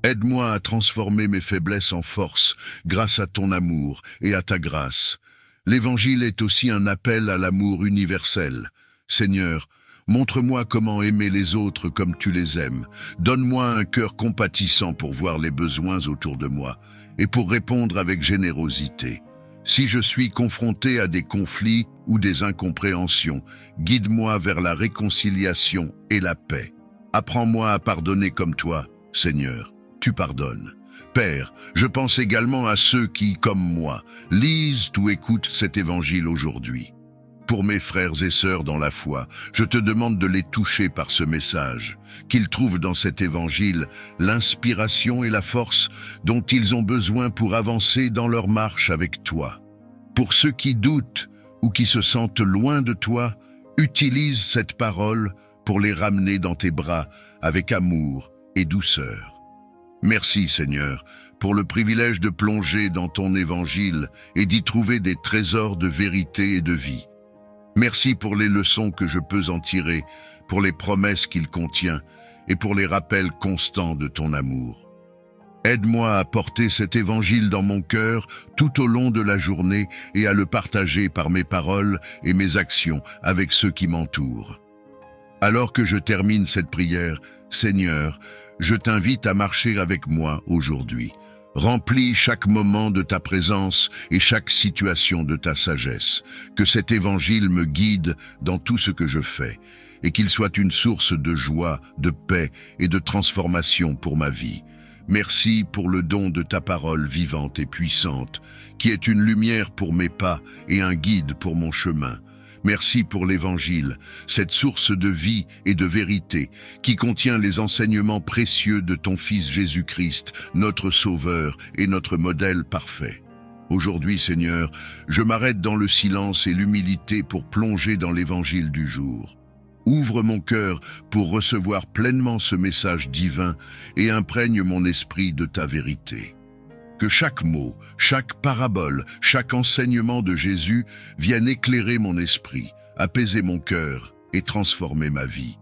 Aide-moi à transformer mes faiblesses en force grâce à ton amour et à ta grâce. L'Évangile est aussi un appel à l'amour universel. Seigneur, montre-moi comment aimer les autres comme tu les aimes. Donne-moi un cœur compatissant pour voir les besoins autour de moi et pour répondre avec générosité. Si je suis confronté à des conflits ou des incompréhensions, guide-moi vers la réconciliation et la paix. Apprends-moi à pardonner comme toi, Seigneur, tu pardonnes. Père, je pense également à ceux qui, comme moi, lisent ou écoutent cet Évangile aujourd'hui. Pour mes frères et sœurs dans la foi, je te demande de les toucher par ce message, qu'ils trouvent dans cet Évangile l'inspiration et la force dont ils ont besoin pour avancer dans leur marche avec toi. Pour ceux qui doutent ou qui se sentent loin de toi, utilise cette parole pour les ramener dans tes bras avec amour et douceur. Merci Seigneur pour le privilège de plonger dans ton Évangile et d'y trouver des trésors de vérité et de vie. Merci pour les leçons que je peux en tirer, pour les promesses qu'il contient et pour les rappels constants de ton amour. Aide-moi à porter cet Évangile dans mon cœur tout au long de la journée et à le partager par mes paroles et mes actions avec ceux qui m'entourent. Alors que je termine cette prière, Seigneur, je t'invite à marcher avec moi aujourd'hui. Remplis chaque moment de ta présence et chaque situation de ta sagesse. Que cet Évangile me guide dans tout ce que je fais et qu'il soit une source de joie, de paix et de transformation pour ma vie. Merci pour le don de ta parole vivante et puissante, qui est une lumière pour mes pas et un guide pour mon chemin. Merci pour l'Évangile, cette source de vie et de vérité qui contient les enseignements précieux de ton Fils Jésus-Christ, notre Sauveur et notre modèle parfait. Aujourd'hui, Seigneur, je m'arrête dans le silence et l'humilité pour plonger dans l'Évangile du jour. Ouvre mon cœur pour recevoir pleinement ce message divin et imprègne mon esprit de ta vérité. Que chaque mot, chaque parabole, chaque enseignement de Jésus vienne éclairer mon esprit, apaiser mon cœur et transformer ma vie.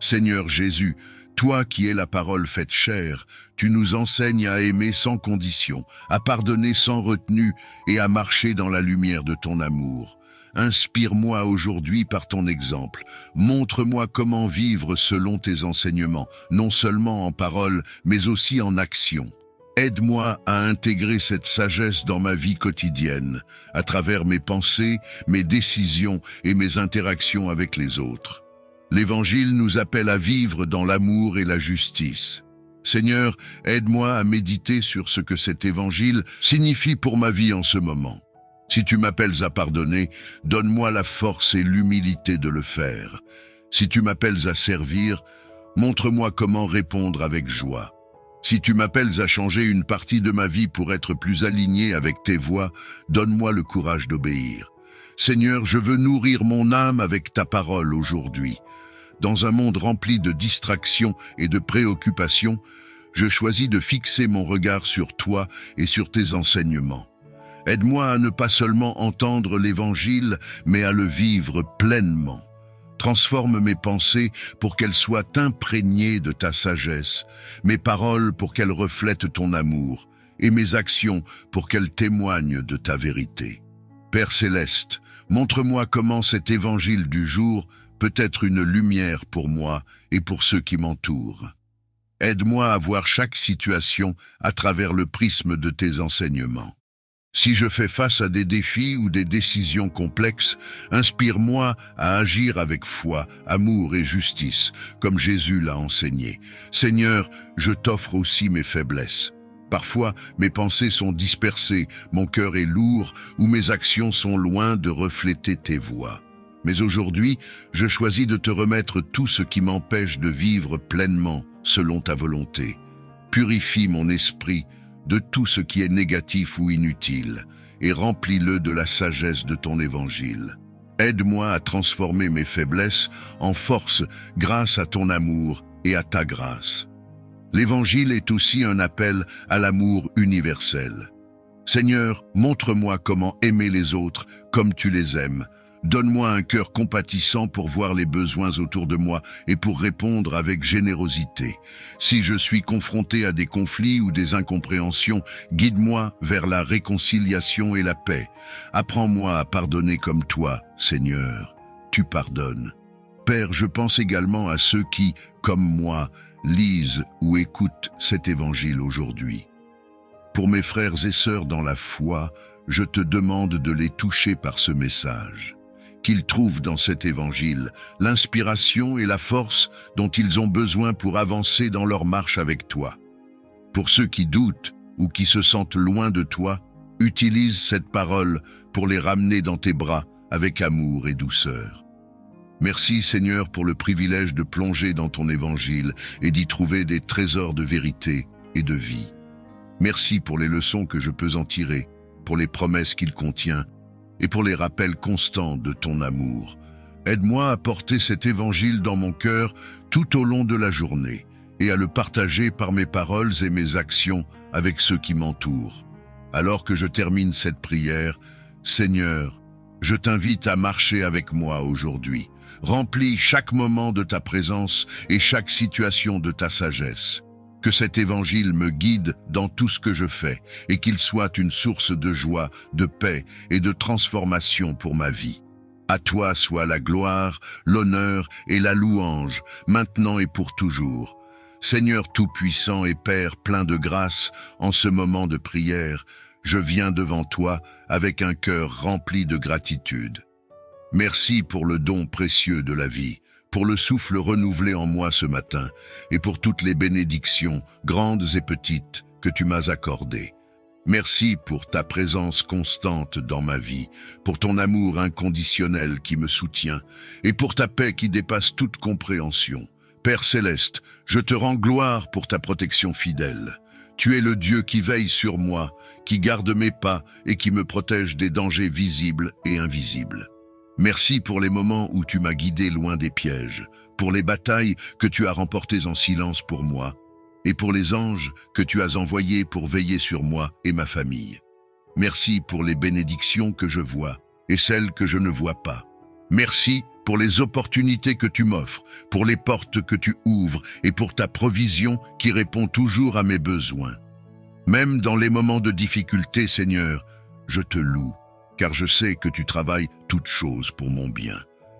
Seigneur Jésus, toi qui es la parole faite chair, tu nous enseignes à aimer sans condition, à pardonner sans retenue et à marcher dans la lumière de ton amour. Inspire-moi aujourd'hui par ton exemple. Montre-moi comment vivre selon tes enseignements, non seulement en parole, mais aussi en action. Aide-moi à intégrer cette sagesse dans ma vie quotidienne, à travers mes pensées, mes décisions et mes interactions avec les autres. L'Évangile nous appelle à vivre dans l'amour et la justice. Seigneur, aide-moi à méditer sur ce que cet Évangile signifie pour ma vie en ce moment. Si tu m'appelles à pardonner, donne-moi la force et l'humilité de le faire. Si tu m'appelles à servir, montre-moi comment répondre avec joie. Si tu m'appelles à changer une partie de ma vie pour être plus aligné avec tes voies, donne-moi le courage d'obéir. Seigneur, je veux nourrir mon âme avec ta parole aujourd'hui. Dans un monde rempli de distractions et de préoccupations, je choisis de fixer mon regard sur toi et sur tes enseignements. Aide-moi à ne pas seulement entendre l'Évangile, mais à le vivre pleinement. Transforme mes pensées pour qu'elles soient imprégnées de ta sagesse, mes paroles pour qu'elles reflètent ton amour, et mes actions pour qu'elles témoignent de ta vérité. Père céleste, montre-moi comment cet Évangile du jour peut être une lumière pour moi et pour ceux qui m'entourent. Aide-moi à voir chaque situation à travers le prisme de tes enseignements. Si je fais face à des défis ou des décisions complexes, inspire-moi à agir avec foi, amour et justice, comme Jésus l'a enseigné. Seigneur, je t'offre aussi mes faiblesses. Parfois, mes pensées sont dispersées, mon cœur est lourd ou mes actions sont loin de refléter tes voies. Mais aujourd'hui, je choisis de te remettre tout ce qui m'empêche de vivre pleinement selon ta volonté. Purifie mon esprit de tout ce qui est négatif ou inutile, et remplis-le de la sagesse de ton évangile. Aide-moi à transformer mes faiblesses en force grâce à ton amour et à ta grâce. L'évangile est aussi un appel à l'amour universel. Seigneur, montre-moi comment aimer les autres comme tu les aimes. Donne-moi un cœur compatissant pour voir les besoins autour de moi et pour répondre avec générosité. Si je suis confronté à des conflits ou des incompréhensions, guide-moi vers la réconciliation et la paix. Apprends-moi à pardonner comme toi, Seigneur. Tu pardonnes. Père, je pense également à ceux qui, comme moi, lisent ou écoutent cet évangile aujourd'hui. Pour mes frères et sœurs dans la foi, je te demande de les toucher par ce message. Qu'ils trouvent dans cet évangile l'inspiration et la force dont ils ont besoin pour avancer dans leur marche avec toi. Pour ceux qui doutent ou qui se sentent loin de toi, utilise cette parole pour les ramener dans tes bras avec amour et douceur. Merci Seigneur pour le privilège de plonger dans ton évangile et d'y trouver des trésors de vérité et de vie. Merci pour les leçons que je peux en tirer, pour les promesses qu'il contient et pour les rappels constants de ton amour. Aide-moi à porter cet évangile dans mon cœur tout au long de la journée et à le partager par mes paroles et mes actions avec ceux qui m'entourent. Alors que je termine cette prière, Seigneur, je t'invite à marcher avec moi aujourd'hui. Remplis chaque moment de ta présence et chaque situation de ta sagesse. Que cet évangile me guide dans tout ce que je fais et qu'il soit une source de joie, de paix et de transformation pour ma vie. À toi soit la gloire, l'honneur et la louange, maintenant et pour toujours. Seigneur Tout-Puissant et Père plein de grâce, en ce moment de prière, je viens devant toi avec un cœur rempli de gratitude. Merci pour le don précieux de la vie, pour le souffle renouvelé en moi ce matin et pour toutes les bénédictions, grandes et petites, que tu m'as accordées. Merci pour ta présence constante dans ma vie, pour ton amour inconditionnel qui me soutient et pour ta paix qui dépasse toute compréhension. Père céleste, je te rends gloire pour ta protection fidèle. Tu es le Dieu qui veille sur moi, qui garde mes pas et qui me protège des dangers visibles et invisibles. Merci pour les moments où tu m'as guidé loin des pièges, pour les batailles que tu as remportées en silence pour moi, et pour les anges que tu as envoyés pour veiller sur moi et ma famille. Merci pour les bénédictions que je vois et celles que je ne vois pas. Merci pour les opportunités que tu m'offres, pour les portes que tu ouvres et pour ta provision qui répond toujours à mes besoins. Même dans les moments de difficulté, Seigneur, je te loue, car je sais que tu travailles toutes choses pour mon bien.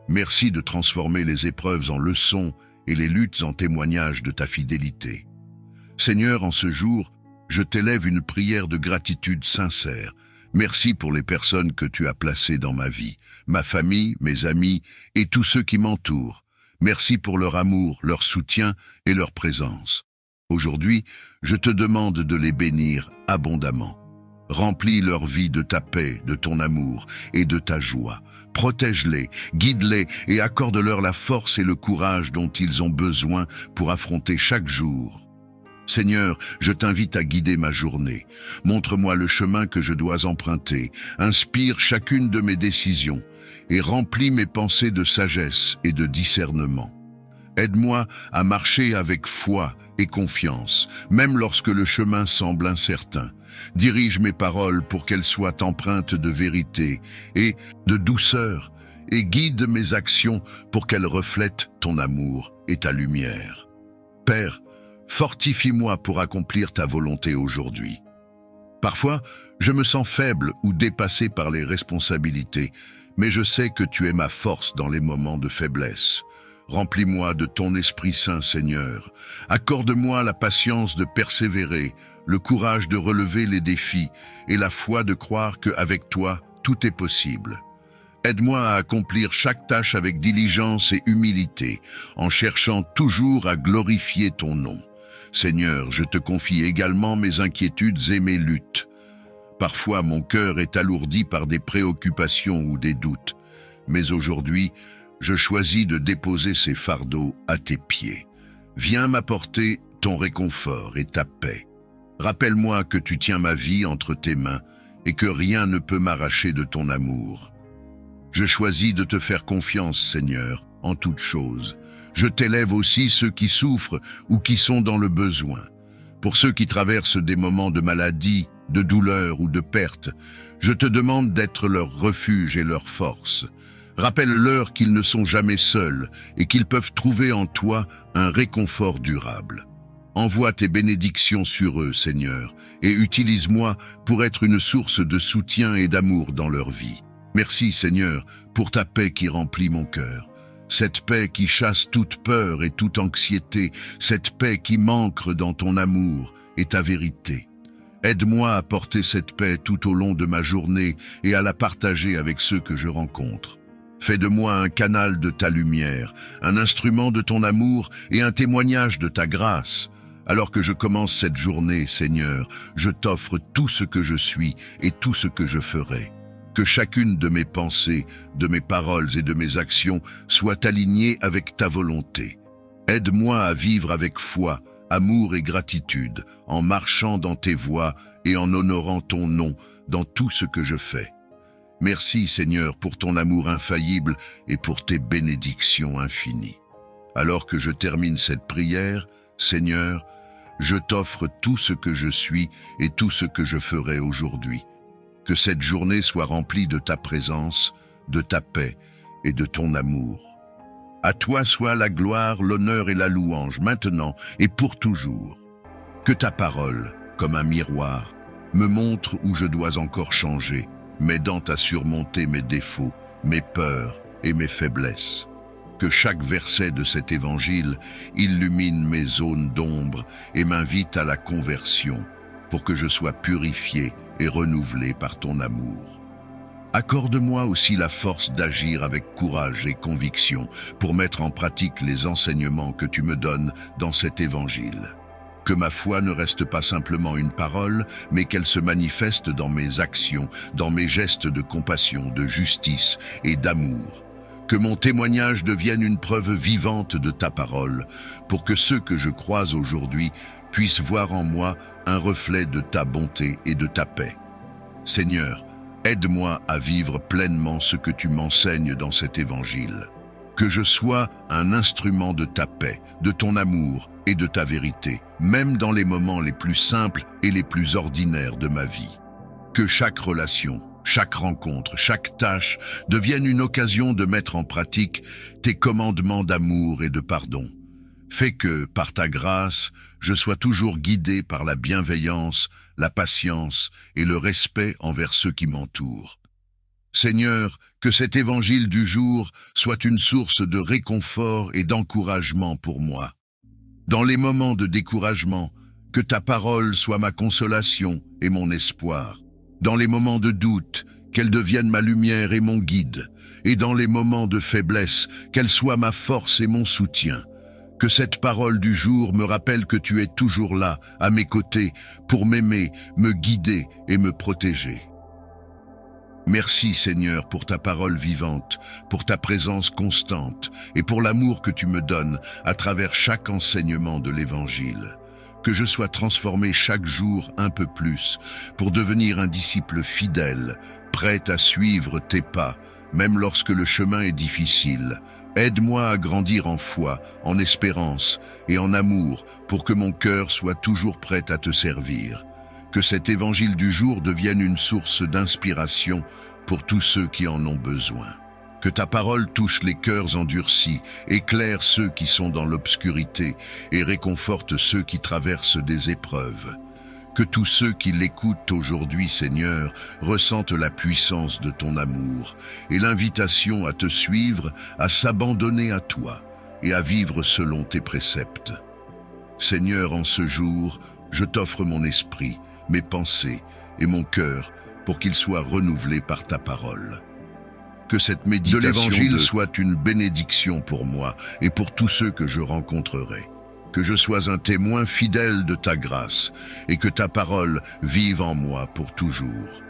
Merci de transformer les épreuves en leçons et les luttes en témoignages de ta fidélité. Seigneur, en ce jour, je t'élève une prière de gratitude sincère. Merci pour les personnes que tu as placées dans ma vie, ma famille, mes amis et tous ceux qui m'entourent. Merci pour leur amour, leur soutien et leur présence. Aujourd'hui, je te demande de les bénir abondamment. Remplis leur vie de ta paix, de ton amour et de ta joie. Protège-les, guide-les et accorde-leur la force et le courage dont ils ont besoin pour affronter chaque jour. Seigneur, je t'invite à guider ma journée. Montre-moi le chemin que je dois emprunter, inspire chacune de mes décisions et remplis mes pensées de sagesse et de discernement. Aide-moi à marcher avec foi et confiance, même lorsque le chemin semble incertain. Dirige mes paroles pour qu'elles soient empreintes de vérité et de douceur, et guide mes actions pour qu'elles reflètent ton amour et ta lumière. Père, fortifie-moi pour accomplir ta volonté aujourd'hui. Parfois, je me sens faible ou dépassé par les responsabilités, mais je sais que tu es ma force dans les moments de faiblesse. Remplis-moi de ton Esprit Saint, Seigneur. Accorde-moi la patience de persévérer, le courage de relever les défis et la foi de croire qu'avec toi, tout est possible. Aide-moi à accomplir chaque tâche avec diligence et humilité, en cherchant toujours à glorifier ton nom. Seigneur, je te confie également mes inquiétudes et mes luttes. Parfois, mon cœur est alourdi par des préoccupations ou des doutes, mais aujourd'hui, je choisis de déposer ces fardeaux à tes pieds. Viens m'apporter ton réconfort et ta paix. Rappelle-moi que tu tiens ma vie entre tes mains et que rien ne peut m'arracher de ton amour. Je choisis de te faire confiance, Seigneur, en toutes choses. Je t'élève aussi ceux qui souffrent ou qui sont dans le besoin. Pour ceux qui traversent des moments de maladie, de douleur ou de perte, je te demande d'être leur refuge et leur force. Rappelle-leur qu'ils ne sont jamais seuls et qu'ils peuvent trouver en toi un réconfort durable. Envoie tes bénédictions sur eux, Seigneur, et utilise-moi pour être une source de soutien et d'amour dans leur vie. Merci, Seigneur, pour ta paix qui remplit mon cœur. Cette paix qui chasse toute peur et toute anxiété, cette paix qui m'ancre dans ton amour et ta vérité. Aide-moi à porter cette paix tout au long de ma journée et à la partager avec ceux que je rencontre. Fais de moi un canal de ta lumière, un instrument de ton amour et un témoignage de ta grâce. Alors que je commence cette journée, Seigneur, je t'offre tout ce que je suis et tout ce que je ferai. Que chacune de mes pensées, de mes paroles et de mes actions soit alignée avec ta volonté. Aide-moi à vivre avec foi, amour et gratitude, en marchant dans tes voies et en honorant ton nom dans tout ce que je fais. Merci, Seigneur, pour ton amour infaillible et pour tes bénédictions infinies. Alors que je termine cette prière, Seigneur, je t'offre tout ce que je suis et tout ce que je ferai aujourd'hui. Que cette journée soit remplie de ta présence, de ta paix et de ton amour. À toi soit la gloire, l'honneur et la louange, maintenant et pour toujours. Que ta parole, comme un miroir, me montre où je dois encore changer, m'aidant à surmonter mes défauts, mes peurs et mes faiblesses. Que chaque verset de cet évangile illumine mes zones d'ombre et m'invite à la conversion, pour que je sois purifié et renouvelé par ton amour. Accorde-moi aussi la force d'agir avec courage et conviction pour mettre en pratique les enseignements que tu me donnes dans cet évangile. Que ma foi ne reste pas simplement une parole, mais qu'elle se manifeste dans mes actions, dans mes gestes de compassion, de justice et d'amour. Que mon témoignage devienne une preuve vivante de ta parole, pour que ceux que je croise aujourd'hui puissent voir en moi un reflet de ta bonté et de ta paix. Seigneur, Aide-moi à vivre pleinement ce que tu m'enseignes dans cet évangile. Que je sois un instrument de ta paix, de ton amour et de ta vérité, même dans les moments les plus simples et les plus ordinaires de ma vie. Que chaque relation, chaque rencontre, chaque tâche devienne une occasion de mettre en pratique tes commandements d'amour et de pardon. Fais que, par ta grâce, je sois toujours guidé par la bienveillance, la patience et le respect envers ceux qui m'entourent. Seigneur, que cet évangile du jour soit une source de réconfort et d'encouragement pour moi. Dans les moments de découragement, que ta parole soit ma consolation et mon espoir. Dans les moments de doute, qu'elle devienne ma lumière et mon guide. Et dans les moments de faiblesse, qu'elle soit ma force et mon soutien. Que cette parole du jour me rappelle que tu es toujours là, à mes côtés, pour m'aimer, me guider et me protéger. Merci Seigneur pour ta parole vivante, pour ta présence constante et pour l'amour que tu me donnes à travers chaque enseignement de l'Évangile. Que je sois transformé chaque jour un peu plus pour devenir un disciple fidèle, prêt à suivre tes pas, même lorsque le chemin est difficile. Aide-moi à grandir en foi, en espérance et en amour pour que mon cœur soit toujours prêt à te servir. Que cet évangile du jour devienne une source d'inspiration pour tous ceux qui en ont besoin. Que ta parole touche les cœurs endurcis, éclaire ceux qui sont dans l'obscurité et réconforte ceux qui traversent des épreuves. Que tous ceux qui l'écoutent aujourd'hui, Seigneur, ressentent la puissance de ton amour et l'invitation à te suivre, à s'abandonner à toi et à vivre selon tes préceptes. Seigneur, en ce jour, je t'offre mon esprit, mes pensées et mon cœur pour qu'ils soient renouvelés par ta parole. Que cette méditation de l'Évangile soit une bénédiction pour moi et pour tous ceux que je rencontrerai. Que je sois un témoin fidèle de ta grâce et que ta parole vive en moi pour toujours.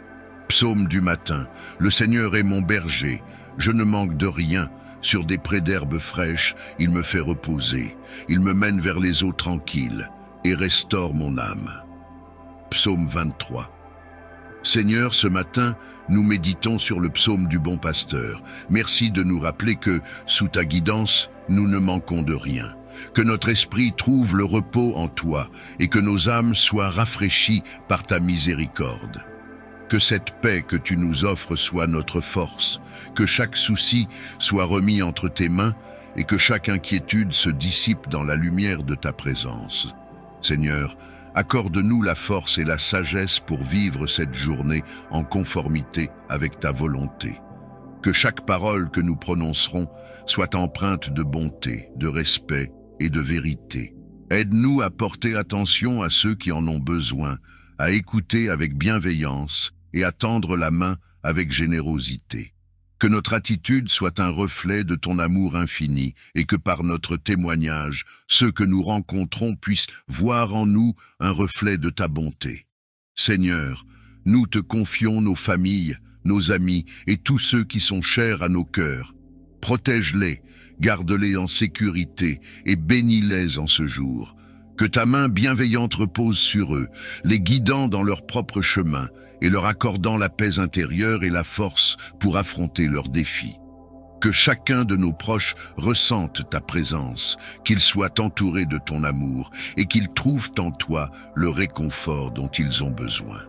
Psaume du matin, le Seigneur est mon berger, je ne manque de rien. Sur des prés d'herbes fraîches, il me fait reposer. Il me mène vers les eaux tranquilles et restaure mon âme. Psaume 23. Seigneur, ce matin, nous méditons sur le psaume du bon pasteur. Merci de nous rappeler que, sous ta guidance, nous ne manquons de rien. Que notre esprit trouve le repos en toi et que nos âmes soient rafraîchies par ta miséricorde. Que cette paix que tu nous offres soit notre force, que chaque souci soit remis entre tes mains et que chaque inquiétude se dissipe dans la lumière de ta présence. Seigneur, accorde-nous la force et la sagesse pour vivre cette journée en conformité avec ta volonté. Que chaque parole que nous prononcerons soit empreinte de bonté, de respect et de vérité. Aide-nous à porter attention à ceux qui en ont besoin, à écouter avec bienveillance et à tendre la main avec générosité. Que notre attitude soit un reflet de ton amour infini et que par notre témoignage, ceux que nous rencontrons puissent voir en nous un reflet de ta bonté. Seigneur, nous te confions nos familles, nos amis et tous ceux qui sont chers à nos cœurs. Protège-les, garde-les en sécurité et bénis-les en ce jour. Que ta main bienveillante repose sur eux, les guidant dans leur propre chemin et leur accordant la paix intérieure et la force pour affronter leurs défis. Que chacun de nos proches ressente ta présence, qu'ils soient entourés de ton amour et qu'ils trouvent en toi le réconfort dont ils ont besoin.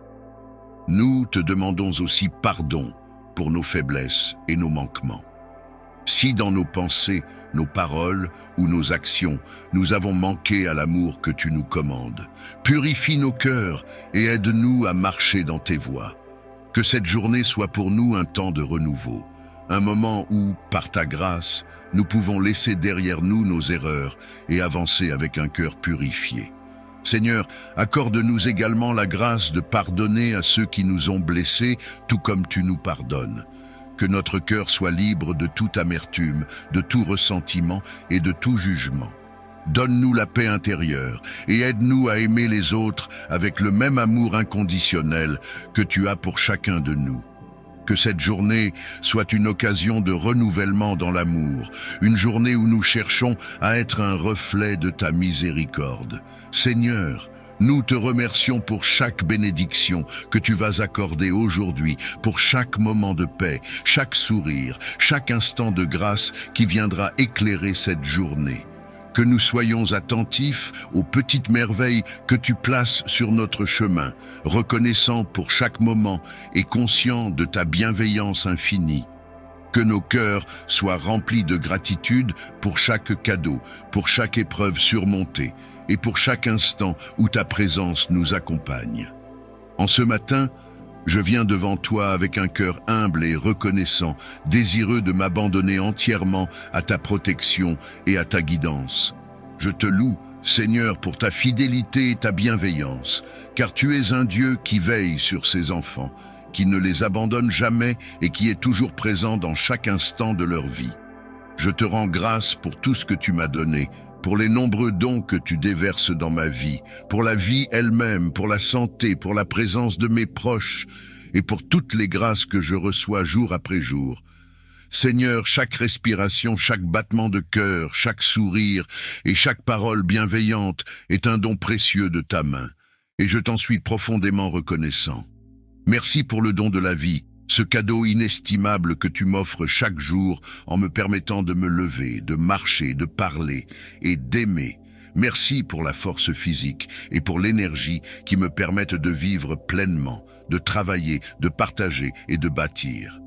Nous te demandons aussi pardon pour nos faiblesses et nos manquements. Si dans nos pensées, nos paroles ou nos actions, nous avons manqué à l'amour que tu nous commandes, purifie nos cœurs et aide-nous à marcher dans tes voies. Que cette journée soit pour nous un temps de renouveau, un moment où, par ta grâce, nous pouvons laisser derrière nous nos erreurs et avancer avec un cœur purifié. Seigneur, accorde-nous également la grâce de pardonner à ceux qui nous ont blessés, tout comme tu nous pardonnes. Que notre cœur soit libre de toute amertume, de tout ressentiment et de tout jugement. Donne-nous la paix intérieure et aide-nous à aimer les autres avec le même amour inconditionnel que tu as pour chacun de nous. Que cette journée soit une occasion de renouvellement dans l'amour, une journée où nous cherchons à être un reflet de ta miséricorde. Seigneur, Nous te remercions pour chaque bénédiction que tu vas accorder aujourd'hui, pour chaque moment de paix, chaque sourire, chaque instant de grâce qui viendra éclairer cette journée. Que nous soyons attentifs aux petites merveilles que tu places sur notre chemin, reconnaissants pour chaque moment et conscients de ta bienveillance infinie. Que nos cœurs soient remplis de gratitude pour chaque cadeau, pour chaque épreuve surmontée et pour chaque instant où ta présence nous accompagne. En ce matin, je viens devant toi avec un cœur humble et reconnaissant, désireux de m'abandonner entièrement à ta protection et à ta guidance. Je te loue, Seigneur, pour ta fidélité et ta bienveillance, car tu es un Dieu qui veille sur ses enfants, qui ne les abandonne jamais et qui est toujours présent dans chaque instant de leur vie. Je te rends grâce pour tout ce que tu m'as donné, pour les nombreux dons que tu déverses dans ma vie, pour la vie elle-même, pour la santé, pour la présence de mes proches et pour toutes les grâces que je reçois jour après jour. Seigneur, chaque respiration, chaque battement de cœur, chaque sourire et chaque parole bienveillante est un don précieux de ta main, et je t'en suis profondément reconnaissant. Merci pour le don de la vie, ce cadeau inestimable que tu m'offres chaque jour en me permettant de me lever, de marcher, de parler et d'aimer. Merci pour la force physique et pour l'énergie qui me permettent de vivre pleinement, de travailler, de partager et de bâtir.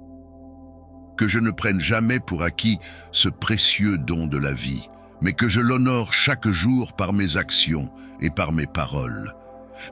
Que je ne prenne jamais pour acquis ce précieux don de la vie, mais que je l'honore chaque jour par mes actions et par mes paroles.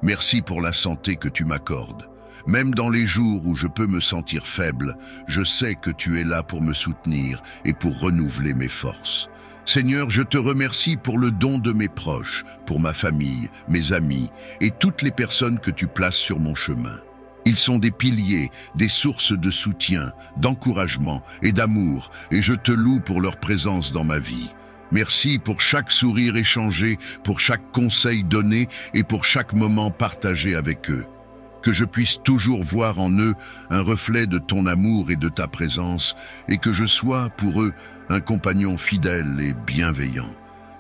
Merci pour la santé que tu m'accordes. Même dans les jours où je peux me sentir faible, je sais que tu es là pour me soutenir et pour renouveler mes forces. Seigneur, je te remercie pour le don de mes proches, pour ma famille, mes amis et toutes les personnes que tu places sur mon chemin. Ils sont des piliers, des sources de soutien, d'encouragement et d'amour, et je te loue pour leur présence dans ma vie. Merci pour chaque sourire échangé, pour chaque conseil donné et pour chaque moment partagé avec eux. Que je puisse toujours voir en eux un reflet de ton amour et de ta présence, et que je sois pour eux un compagnon fidèle et bienveillant.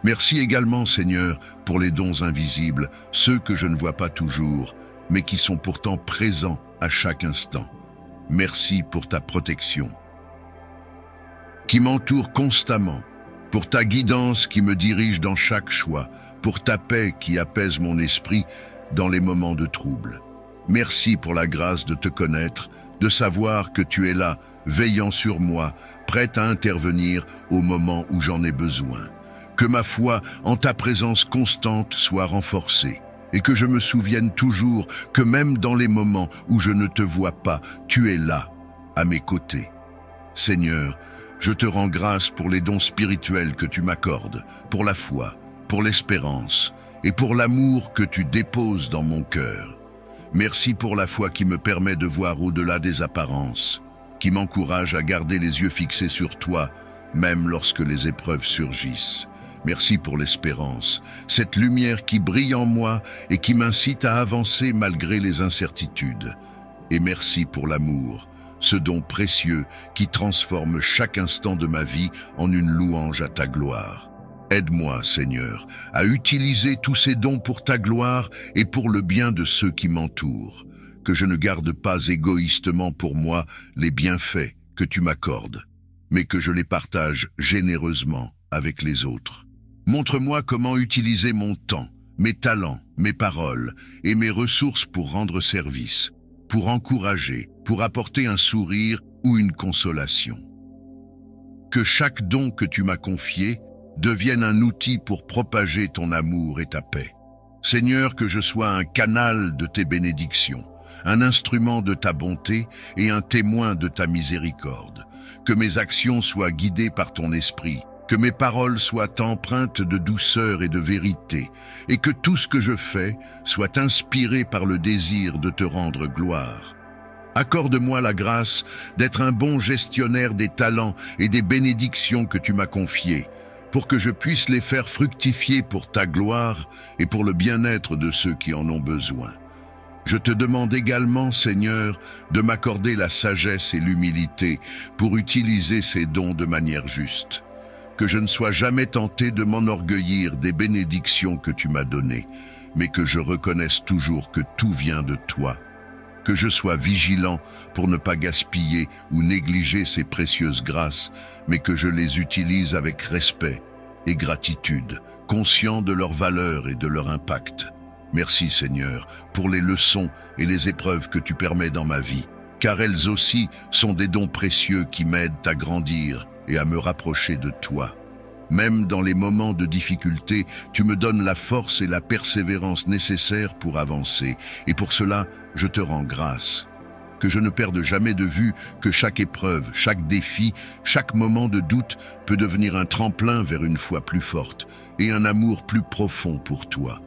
Merci également, Seigneur, pour les dons invisibles, ceux que je ne vois pas toujours, mais qui sont pourtant présents à chaque instant. Merci pour ta protection, qui m'entoure constamment, pour ta guidance qui me dirige dans chaque choix, pour ta paix qui apaise mon esprit dans les moments de trouble. Merci pour la grâce de te connaître, de savoir que tu es là, veillant sur moi, prêt à intervenir au moment où j'en ai besoin. Que ma foi en ta présence constante soit renforcée, et que je me souvienne toujours que même dans les moments où je ne te vois pas, tu es là, à mes côtés. Seigneur, je te rends grâce pour les dons spirituels que tu m'accordes, pour la foi, pour l'espérance et pour l'amour que tu déposes dans mon cœur. Merci pour la foi qui me permet de voir au-delà des apparences, qui m'encourage à garder les yeux fixés sur toi, même lorsque les épreuves surgissent. Merci pour l'espérance, cette lumière qui brille en moi et qui m'incite à avancer malgré les incertitudes. Et merci pour l'amour, ce don précieux qui transforme chaque instant de ma vie en une louange à ta gloire. Aide-moi, Seigneur, à utiliser tous ces dons pour ta gloire et pour le bien de ceux qui m'entourent. Que je ne garde pas égoïstement pour moi les bienfaits que tu m'accordes, mais que je les partage généreusement avec les autres. Montre-moi comment utiliser mon temps, mes talents, mes paroles et mes ressources pour rendre service, pour encourager, pour apporter un sourire ou une consolation. Que chaque don que tu m'as confié devienne un outil pour propager ton amour et ta paix. Seigneur, que je sois un canal de tes bénédictions, un instrument de ta bonté et un témoin de ta miséricorde. Que mes actions soient guidées par ton esprit, que mes paroles soient empreintes de douceur et de vérité, et que tout ce que je fais soit inspiré par le désir de te rendre gloire. Accorde-moi la grâce d'être un bon gestionnaire des talents et des bénédictions que tu m'as confiés, pour que je puisse les faire fructifier pour ta gloire et pour le bien-être de ceux qui en ont besoin. Je te demande également, Seigneur, de m'accorder la sagesse et l'humilité pour utiliser ces dons de manière juste. Que je ne sois jamais tenté de m'enorgueillir des bénédictions que tu m'as données, mais que je reconnaisse toujours que tout vient de toi. Que je sois vigilant pour ne pas gaspiller ou négliger ces précieuses grâces, mais que je les utilise avec respect et gratitude, conscient de leur valeur et de leur impact. Merci Seigneur pour les leçons et les épreuves que tu permets dans ma vie, car elles aussi sont des dons précieux qui m'aident à grandir et à me rapprocher de toi. Même dans les moments de difficulté, tu me donnes la force et la persévérance nécessaires pour avancer, et pour cela, je te rends grâce. Que je ne perde jamais de vue que chaque épreuve, chaque défi, chaque moment de doute peut devenir un tremplin vers une foi plus forte et un amour plus profond pour toi.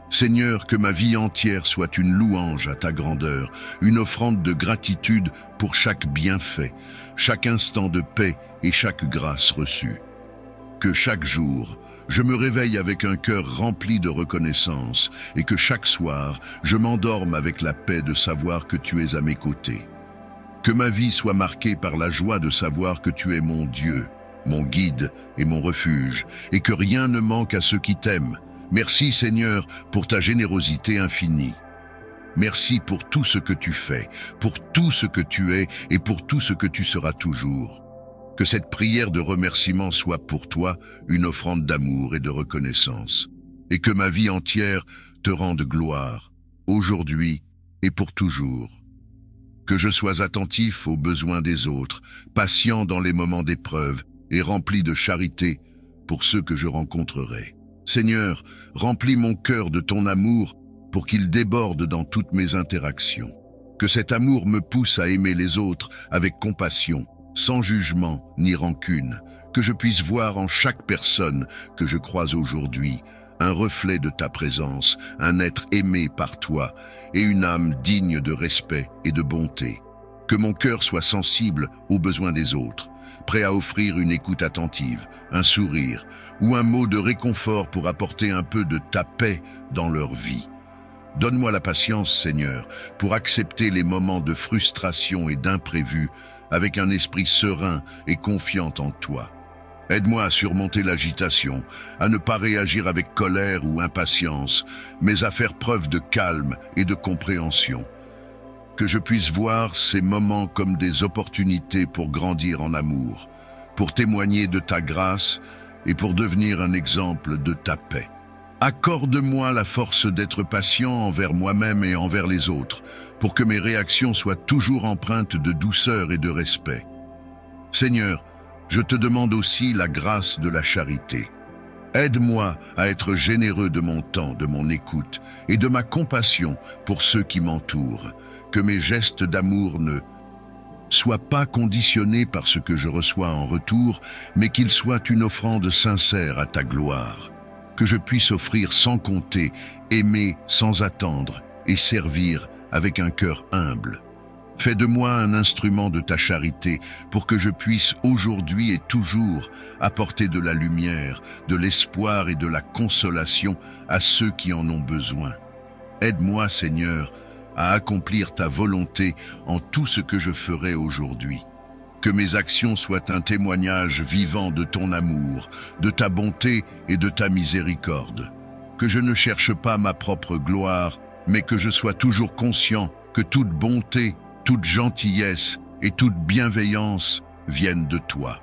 Seigneur, que ma vie entière soit une louange à ta grandeur, une offrande de gratitude pour chaque bienfait, chaque instant de paix et chaque grâce reçue. Que chaque jour, je me réveille avec un cœur rempli de reconnaissance et que chaque soir, je m'endorme avec la paix de savoir que tu es à mes côtés. Que ma vie soit marquée par la joie de savoir que tu es mon Dieu, mon guide et mon refuge, et que rien ne manque à ceux qui t'aiment. Merci Seigneur pour ta générosité infinie. Merci pour tout ce que tu fais, pour tout ce que tu es et pour tout ce que tu seras toujours. Que cette prière de remerciement soit pour toi une offrande d'amour et de reconnaissance, et que ma vie entière te rende gloire, aujourd'hui et pour toujours. Que je sois attentif aux besoins des autres, patient dans les moments d'épreuve et rempli de charité pour ceux que je rencontrerai. Seigneur, remplis mon cœur de ton amour pour qu'il déborde dans toutes mes interactions. Que cet amour me pousse à aimer les autres avec compassion, sans jugement ni rancune, que je puisse voir en chaque personne que je croise aujourd'hui un reflet de ta présence, un être aimé par toi et une âme digne de respect et de bonté. Que mon cœur soit sensible aux besoins des autres, prêt à offrir une écoute attentive, un sourire ou un mot de réconfort pour apporter un peu de ta paix dans leur vie. Donne-moi la patience, Seigneur, pour accepter les moments de frustration et d'imprévu avec un esprit serein et confiant en toi. Aide-moi à surmonter l'agitation, à ne pas réagir avec colère ou impatience, mais à faire preuve de calme et de compréhension. Que je puisse voir ces moments comme des opportunités pour grandir en amour, pour témoigner de ta grâce et pour devenir un exemple de ta paix. Accorde-moi la force d'être patient envers moi-même et envers les autres, pour que mes réactions soient toujours empreintes de douceur et de respect. Seigneur, je te demande aussi la grâce de la charité. Aide-moi à être généreux de mon temps, de mon écoute et de ma compassion pour ceux qui m'entourent. Que mes gestes d'amour ne soient pas conditionnés par ce que je reçois en retour, mais qu'ils soient une offrande sincère à ta gloire. Que je puisse offrir sans compter, aimer sans attendre et servir avec un cœur humble. Fais de moi un instrument de ta charité pour que je puisse aujourd'hui et toujours apporter de la lumière, de l'espoir et de la consolation à ceux qui en ont besoin. Aide-moi, Seigneur, à accomplir ta volonté en tout ce que je ferai aujourd'hui. Que mes actions soient un témoignage vivant de ton amour, de ta bonté et de ta miséricorde. Que je ne cherche pas ma propre gloire, mais que je sois toujours conscient que toute bonté, toute gentillesse et toute bienveillance viennent de toi.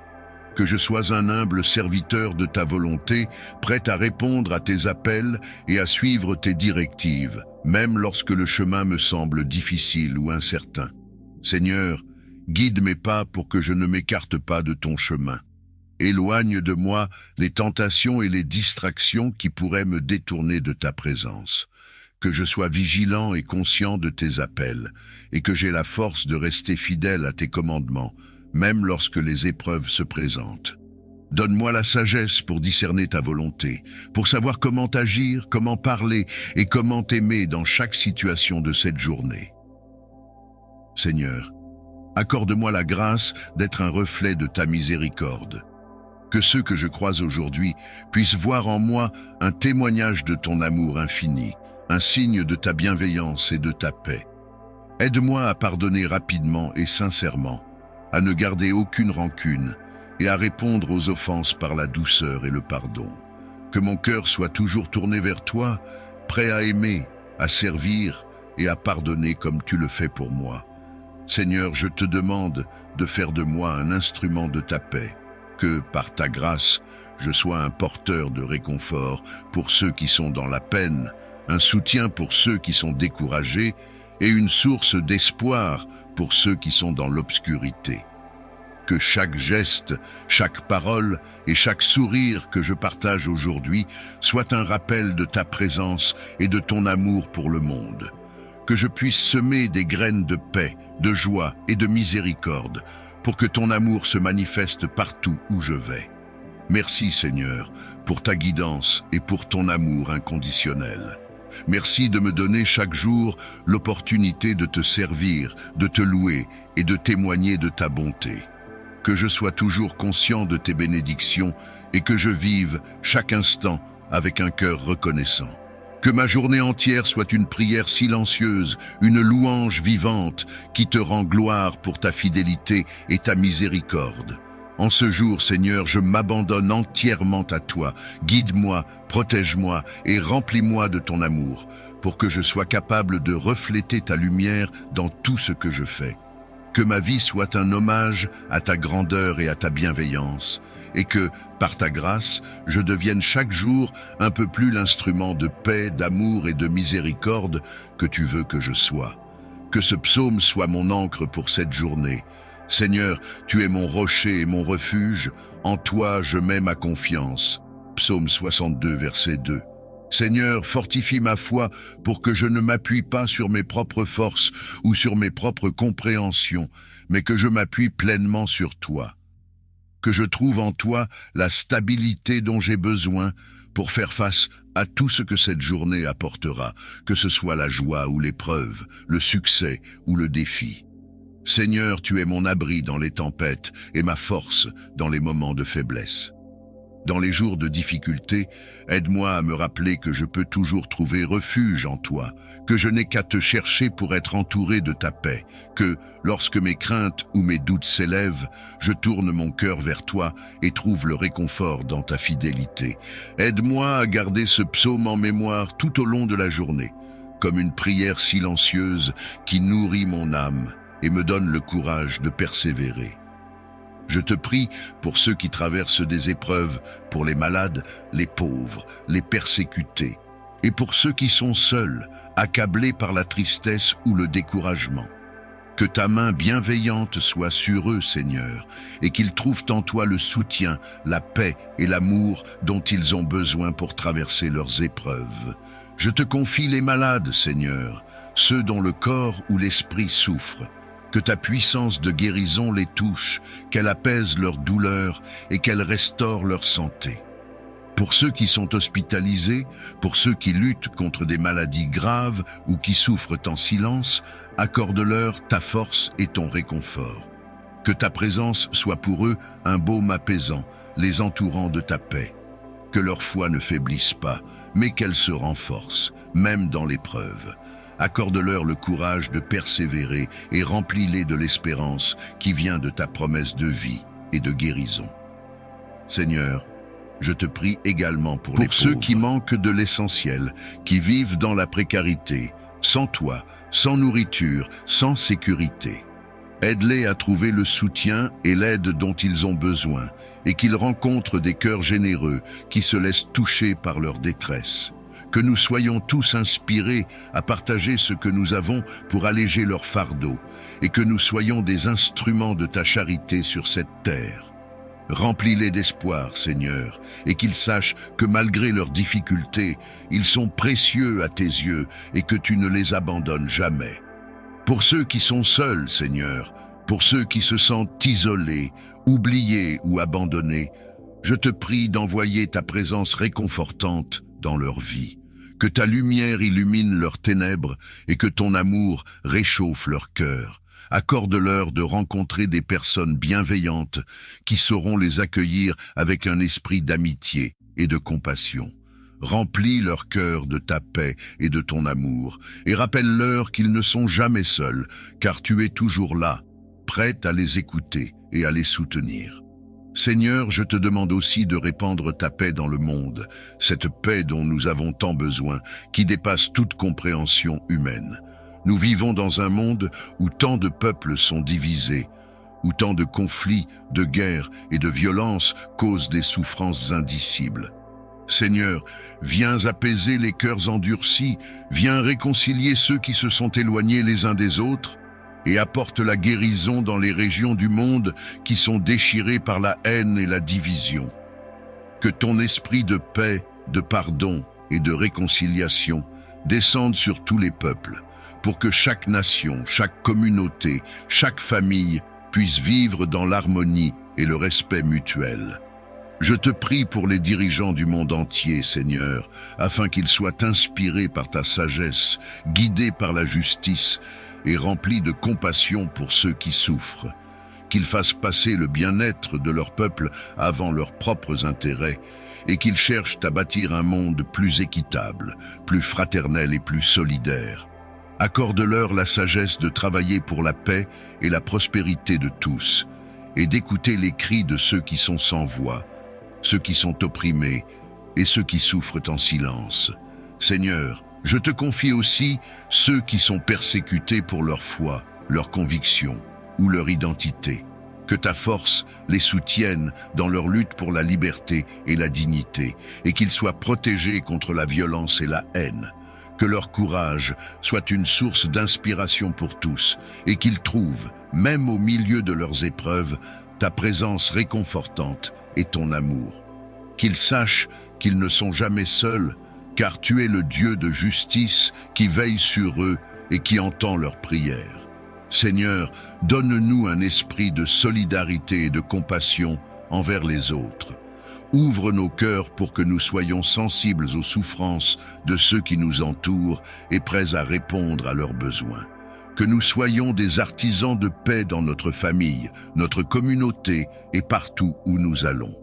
Que je sois un humble serviteur de ta volonté, prêt à répondre à tes appels et à suivre tes directives, même lorsque le chemin me semble difficile ou incertain. Seigneur, guide mes pas pour que je ne m'écarte pas de ton chemin. Éloigne de moi les tentations et les distractions qui pourraient me détourner de ta présence. Que je sois vigilant et conscient de tes appels, et que j'ai la force de rester fidèle à tes commandements, même lorsque les épreuves se présentent. Donne-moi la sagesse pour discerner ta volonté, pour savoir comment agir, comment parler et comment t'aimer dans chaque situation de cette journée. Seigneur, accorde-moi la grâce d'être un reflet de ta miséricorde. Que ceux que je croise aujourd'hui puissent voir en moi un témoignage de ton amour infini, un signe de ta bienveillance et de ta paix. Aide-moi à pardonner rapidement et sincèrement, à ne garder aucune rancune et à répondre aux offenses par la douceur et le pardon. Que mon cœur soit toujours tourné vers toi, prêt à aimer, à servir et à pardonner comme tu le fais pour moi. Seigneur, je te demande de faire de moi un instrument de ta paix, que, par ta grâce, je sois un porteur de réconfort pour ceux qui sont dans la peine, un soutien pour ceux qui sont découragés et une source d'espoir pour ceux qui sont dans l'obscurité. Que chaque geste, chaque parole et chaque sourire que je partage aujourd'hui soit un rappel de ta présence et de ton amour pour le monde. Que je puisse semer des graines de paix, de joie et de miséricorde pour que ton amour se manifeste partout où je vais. Merci Seigneur pour ta guidance et pour ton amour inconditionnel. Merci de me donner chaque jour l'opportunité de te servir, de te louer et de témoigner de ta bonté. Que je sois toujours conscient de tes bénédictions et que je vive chaque instant avec un cœur reconnaissant. Que ma journée entière soit une prière silencieuse, une louange vivante qui te rend gloire pour ta fidélité et ta miséricorde. En ce jour, Seigneur, je m'abandonne entièrement à toi. Guide-moi, protège-moi et remplis-moi de ton amour pour que je sois capable de refléter ta lumière dans tout ce que je fais. Que ma vie soit un hommage à ta grandeur et à ta bienveillance, et que, par ta grâce, je devienne chaque jour un peu plus l'instrument de paix, d'amour et de miséricorde que tu veux que je sois. Que ce psaume soit mon ancre pour cette journée. Seigneur, tu es mon rocher et mon refuge, en toi je mets ma confiance. Psaume 62, verset 2. Seigneur, fortifie ma foi pour que je ne m'appuie pas sur mes propres forces ou sur mes propres compréhensions, mais que je m'appuie pleinement sur toi. Que je trouve en toi la stabilité dont j'ai besoin pour faire face à tout ce que cette journée apportera, que ce soit la joie ou l'épreuve, le succès ou le défi. Seigneur, tu es mon abri dans les tempêtes et ma force dans les moments de faiblesse. Dans les jours de difficulté, aide-moi à me rappeler que je peux toujours trouver refuge en toi, que je n'ai qu'à te chercher pour être entouré de ta paix, que, lorsque mes craintes ou mes doutes s'élèvent, je tourne mon cœur vers toi et trouve le réconfort dans ta fidélité. Aide-moi à garder ce psaume en mémoire tout au long de la journée, comme une prière silencieuse qui nourrit mon âme et me donne le courage de persévérer. Je te prie pour ceux qui traversent des épreuves, pour les malades, les pauvres, les persécutés, et pour ceux qui sont seuls, accablés par la tristesse ou le découragement. Que ta main bienveillante soit sur eux, Seigneur, et qu'ils trouvent en toi le soutien, la paix et l'amour dont ils ont besoin pour traverser leurs épreuves. Je te confie les malades, Seigneur, ceux dont le corps ou l'esprit souffrent. Que ta puissance de guérison les touche, qu'elle apaise leur douleur et qu'elle restaure leur santé. Pour ceux qui sont hospitalisés, pour ceux qui luttent contre des maladies graves ou qui souffrent en silence, accorde-leur ta force et ton réconfort. Que ta présence soit pour eux un baume apaisant, les entourant de ta paix. Que leur foi ne faiblisse pas, mais qu'elle se renforce, même dans l'épreuve. Accorde-leur le courage de persévérer et remplis-les de l'espérance qui vient de ta promesse de vie et de guérison. Seigneur, je te prie également pour ceux qui manquent de l'essentiel, qui vivent dans la précarité, sans toi, sans nourriture, sans sécurité. Aide-les à trouver le soutien et l'aide dont ils ont besoin et qu'ils rencontrent des cœurs généreux qui se laissent toucher par leur détresse. Que nous soyons tous inspirés à partager ce que nous avons pour alléger leur fardeau et que nous soyons des instruments de ta charité sur cette terre. Remplis-les d'espoir, Seigneur, et qu'ils sachent que malgré leurs difficultés, ils sont précieux à tes yeux et que tu ne les abandonnes jamais. Pour ceux qui sont seuls, Seigneur, pour ceux qui se sentent isolés, oubliés ou abandonnés, je te prie d'envoyer ta présence réconfortante dans leur vie. Que ta lumière illumine leurs ténèbres et que ton amour réchauffe leur cœur. Accorde-leur de rencontrer des personnes bienveillantes qui sauront les accueillir avec un esprit d'amitié et de compassion. Remplis leur cœur de ta paix et de ton amour et rappelle-leur qu'ils ne sont jamais seuls, car tu es toujours là, prête à les écouter et à les soutenir. Seigneur, je te demande aussi de répandre ta paix dans le monde, cette paix dont nous avons tant besoin, qui dépasse toute compréhension humaine. Nous vivons dans un monde où tant de peuples sont divisés, où tant de conflits, de guerres et de violences causent des souffrances indicibles. Seigneur, viens apaiser les cœurs endurcis, viens réconcilier ceux qui se sont éloignés les uns des autres, et apporte la guérison dans les régions du monde qui sont déchirées par la haine et la division. Que ton esprit de paix, de pardon et de réconciliation descende sur tous les peuples, pour que chaque nation, chaque communauté, chaque famille puisse vivre dans l'harmonie et le respect mutuel. Je te prie pour les dirigeants du monde entier, Seigneur, afin qu'ils soient inspirés par ta sagesse, guidés par la justice et remplis de compassion pour ceux qui souffrent. Qu'ils fassent passer le bien-être de leur peuple avant leurs propres intérêts et qu'ils cherchent à bâtir un monde plus équitable, plus fraternel et plus solidaire. Accorde-leur la sagesse de travailler pour la paix et la prospérité de tous et d'écouter les cris de ceux qui sont sans voix, ceux qui sont opprimés et ceux qui souffrent en silence. Seigneur, je te confie aussi ceux qui sont persécutés pour leur foi, leur conviction ou leur identité. Que ta force les soutienne dans leur lutte pour la liberté et la dignité, et qu'ils soient protégés contre la violence et la haine. Que leur courage soit une source d'inspiration pour tous, et qu'ils trouvent, même au milieu de leurs épreuves, ta présence réconfortante et ton amour. Qu'ils sachent qu'ils ne sont jamais seuls, car tu es le Dieu de justice qui veille sur eux et qui entend leurs prières. Seigneur, donne-nous un esprit de solidarité et de compassion envers les autres. Ouvre nos cœurs pour que nous soyons sensibles aux souffrances de ceux qui nous entourent et prêts à répondre à leurs besoins. Que nous soyons des artisans de paix dans notre famille, notre communauté et partout où nous allons.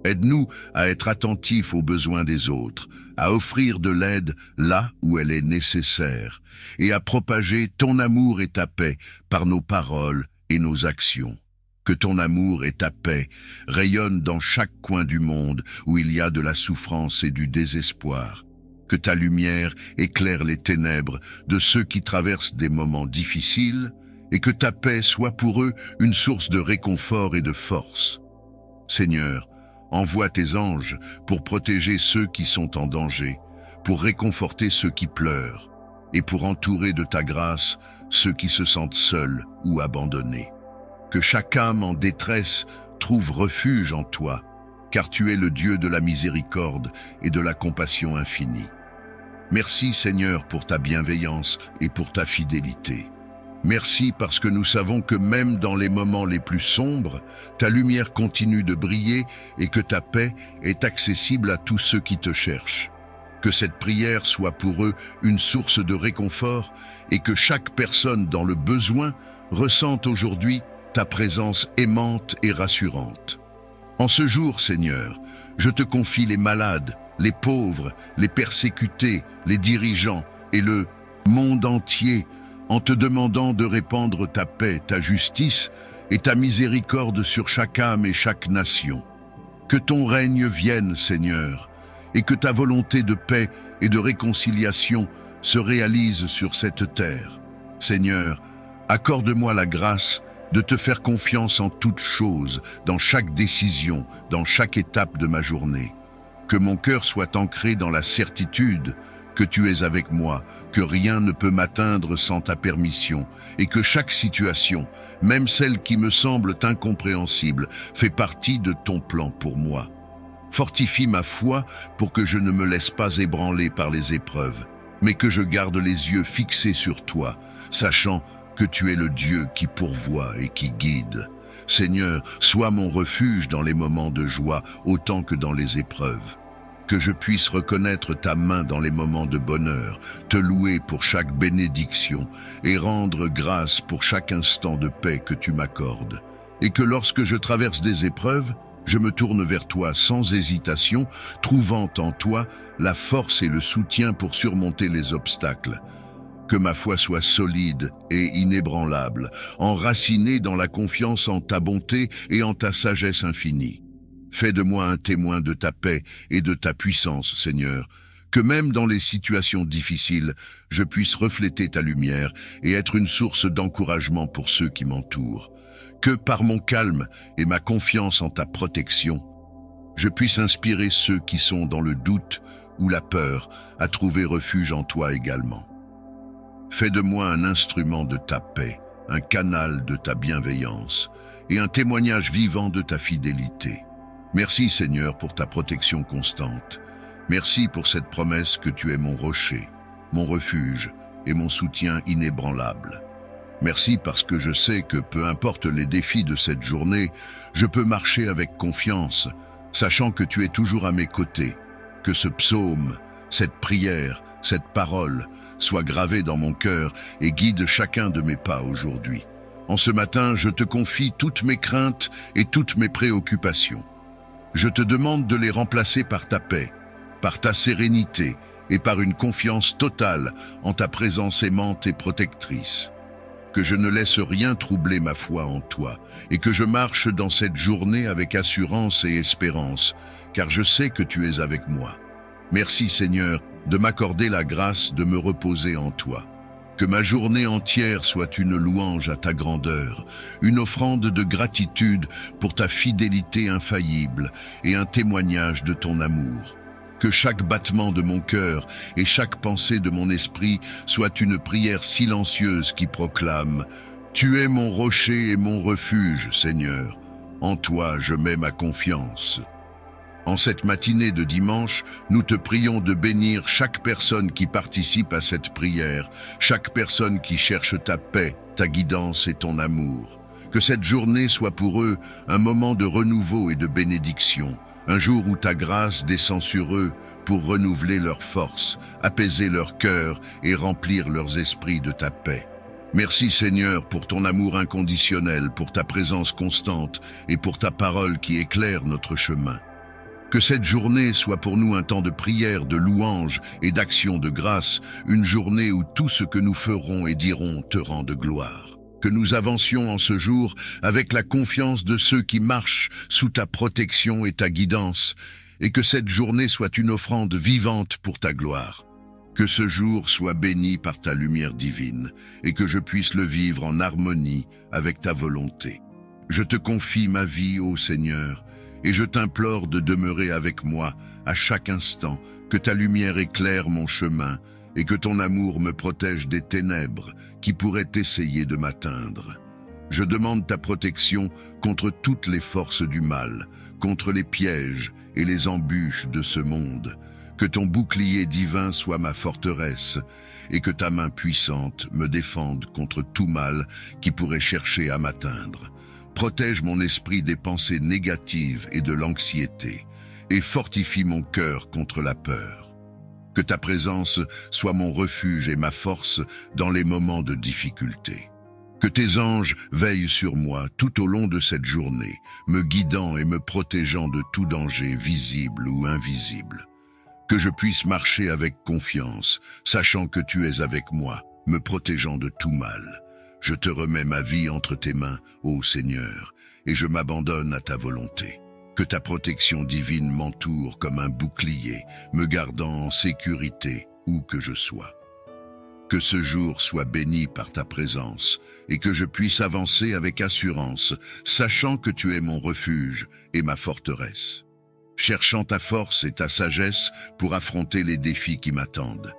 Aide-nous à être attentifs aux besoins des autres, à offrir de l'aide là où elle est nécessaire et à propager ton amour et ta paix par nos paroles et nos actions. Que ton amour et ta paix rayonnent dans chaque coin du monde où il y a de la souffrance et du désespoir. Que ta lumière éclaire les ténèbres de ceux qui traversent des moments difficiles et que ta paix soit pour eux une source de réconfort et de force. Seigneur, envoie tes anges pour protéger ceux qui sont en danger, pour réconforter ceux qui pleurent et pour entourer de ta grâce ceux qui se sentent seuls ou abandonnés. Que chaque âme en détresse trouve refuge en toi, car tu es le Dieu de la miséricorde et de la compassion infinie. Merci Seigneur pour ta bienveillance et pour ta fidélité. Merci parce que nous savons que même dans les moments les plus sombres, ta lumière continue de briller et que ta paix est accessible à tous ceux qui te cherchent. Que cette prière soit pour eux une source de réconfort et que chaque personne dans le besoin ressente aujourd'hui ta présence aimante et rassurante. En ce jour, Seigneur, je te confie les malades, les pauvres, les persécutés, les dirigeants et le monde entier, en te demandant de répandre ta paix, ta justice et ta miséricorde sur chaque âme et chaque nation. Que ton règne vienne, Seigneur, et que ta volonté de paix et de réconciliation se réalise sur cette terre. Seigneur, accorde-moi la grâce de te faire confiance en toutes choses, dans chaque décision, dans chaque étape de ma journée. Que mon cœur soit ancré dans la certitude que tu es avec moi, que rien ne peut m'atteindre sans ta permission, et que chaque situation, même celle qui me semble incompréhensible, fait partie de ton plan pour moi. Fortifie ma foi pour que je ne me laisse pas ébranler par les épreuves, mais que je garde les yeux fixés sur toi, sachant que tu es le Dieu qui pourvoit et qui guide. Seigneur, sois mon refuge dans les moments de joie autant que dans les épreuves. Que je puisse reconnaître ta main dans les moments de bonheur, te louer pour chaque bénédiction et rendre grâce pour chaque instant de paix que tu m'accordes. Et que lorsque je traverse des épreuves, je me tourne vers toi sans hésitation, trouvant en toi la force et le soutien pour surmonter les obstacles. Que ma foi soit solide et inébranlable, enracinée dans la confiance en ta bonté et en ta sagesse infinie. Fais de moi un témoin de ta paix et de ta puissance, Seigneur, que même dans les situations difficiles, je puisse refléter ta lumière et être une source d'encouragement pour ceux qui m'entourent. Que par mon calme et ma confiance en ta protection, je puisse inspirer ceux qui sont dans le doute ou la peur à trouver refuge en toi également. Fais de moi un instrument de ta paix, un canal de ta bienveillance et un témoignage vivant de ta fidélité. Merci Seigneur pour ta protection constante. Merci pour cette promesse que tu es mon rocher, mon refuge et mon soutien inébranlable. Merci parce que je sais que peu importe les défis de cette journée, je peux marcher avec confiance, sachant que tu es toujours à mes côtés, que ce psaume, cette prière, cette parole soit gravée dans mon cœur et guide chacun de mes pas aujourd'hui. En ce matin, je te confie toutes mes craintes et toutes mes préoccupations. Je te demande de les remplacer par ta paix, par ta sérénité et par une confiance totale en ta présence aimante et protectrice. Que je ne laisse rien troubler ma foi en toi et que je marche dans cette journée avec assurance et espérance, car je sais que tu es avec moi. Merci Seigneur de m'accorder la grâce de me reposer en toi. Que ma journée entière soit une louange à ta grandeur, une offrande de gratitude pour ta fidélité infaillible et un témoignage de ton amour. Que chaque battement de mon cœur et chaque pensée de mon esprit soit une prière silencieuse qui proclame « Tu es mon rocher et mon refuge, Seigneur. En toi je mets ma confiance. » En cette matinée de dimanche, nous te prions de bénir chaque personne qui participe à cette prière, chaque personne qui cherche ta paix, ta guidance et ton amour. Que cette journée soit pour eux un moment de renouveau et de bénédiction, un jour où ta grâce descend sur eux pour renouveler leurs forces, apaiser leur cœur et remplir leurs esprits de ta paix. Merci Seigneur pour ton amour inconditionnel, pour ta présence constante et pour ta parole qui éclaire notre chemin. Que cette journée soit pour nous un temps de prière, de louange et d'action de grâce, une journée où tout ce que nous ferons et dirons te rend de gloire. Que nous avancions en ce jour avec la confiance de ceux qui marchent sous ta protection et ta guidance, et que cette journée soit une offrande vivante pour ta gloire. Que ce jour soit béni par ta lumière divine, et que je puisse le vivre en harmonie avec ta volonté. Je te confie ma vie, ô Seigneur, et je t'implore de demeurer avec moi à chaque instant, que ta lumière éclaire mon chemin et que ton amour me protège des ténèbres qui pourraient essayer de m'atteindre. Je demande ta protection contre toutes les forces du mal, contre les pièges et les embûches de ce monde. Que ton bouclier divin soit ma forteresse et que ta main puissante me défende contre tout mal qui pourrait chercher à m'atteindre. Protège mon esprit des pensées négatives et de l'anxiété, et fortifie mon cœur contre la peur. Que ta présence soit mon refuge et ma force dans les moments de difficulté. Que tes anges veillent sur moi tout au long de cette journée, me guidant et me protégeant de tout danger visible ou invisible. Que je puisse marcher avec confiance, sachant que tu es avec moi, me protégeant de tout mal. Je te remets ma vie entre tes mains, ô Seigneur, et je m'abandonne à ta volonté. Que ta protection divine m'entoure comme un bouclier, me gardant en sécurité où que je sois. Que ce jour soit béni par ta présence, et que je puisse avancer avec assurance, sachant que tu es mon refuge et ma forteresse. Cherchant ta force et ta sagesse pour affronter les défis qui m'attendent.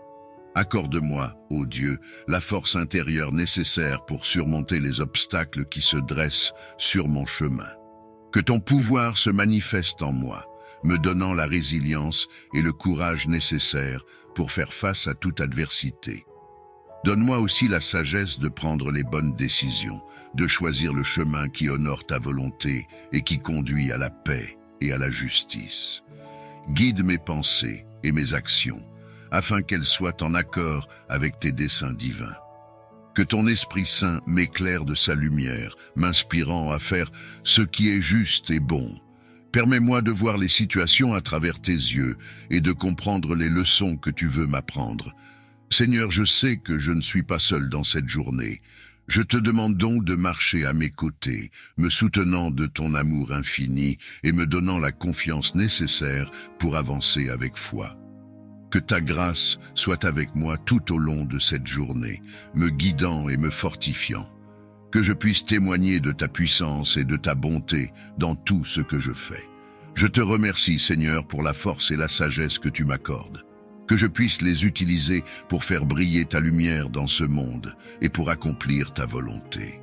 Accorde-moi, ô Dieu, la force intérieure nécessaire pour surmonter les obstacles qui se dressent sur mon chemin. Que ton pouvoir se manifeste en moi, me donnant la résilience et le courage nécessaires pour faire face à toute adversité. Donne-moi aussi la sagesse de prendre les bonnes décisions, de choisir le chemin qui honore ta volonté et qui conduit à la paix et à la justice. Guide mes pensées et mes actions, afin qu'elles soient en accord avec tes desseins divins. Que ton Esprit Saint m'éclaire de sa lumière, m'inspirant à faire ce qui est juste et bon. Permets-moi de voir les situations à travers tes yeux et de comprendre les leçons que tu veux m'apprendre. Seigneur, je sais que je ne suis pas seul dans cette journée. Je te demande donc de marcher à mes côtés, me soutenant de ton amour infini et me donnant la confiance nécessaire pour avancer avec foi. Que ta grâce soit avec moi tout au long de cette journée, me guidant et me fortifiant. Que je puisse témoigner de ta puissance et de ta bonté dans tout ce que je fais. Je te remercie, Seigneur, pour la force et la sagesse que tu m'accordes. Que je puisse les utiliser pour faire briller ta lumière dans ce monde et pour accomplir ta volonté.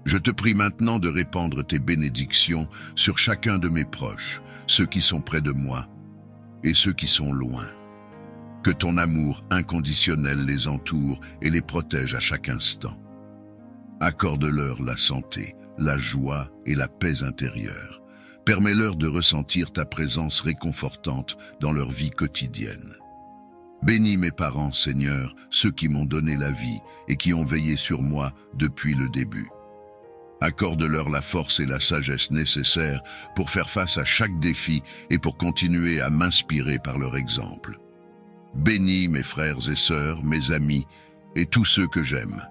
Je te prie maintenant de répandre tes bénédictions sur chacun de mes proches, ceux qui sont près de moi et ceux qui sont loin. Que ton amour inconditionnel les entoure et les protège à chaque instant. Accorde-leur la santé, la joie et la paix intérieure. Permets-leur de ressentir ta présence réconfortante dans leur vie quotidienne. Bénis mes parents, Seigneur, ceux qui m'ont donné la vie et qui ont veillé sur moi depuis le début. Accorde-leur la force et la sagesse nécessaires pour faire face à chaque défi et pour continuer à m'inspirer par leur exemple. Bénis mes frères et sœurs, mes amis et tous ceux que j'aime.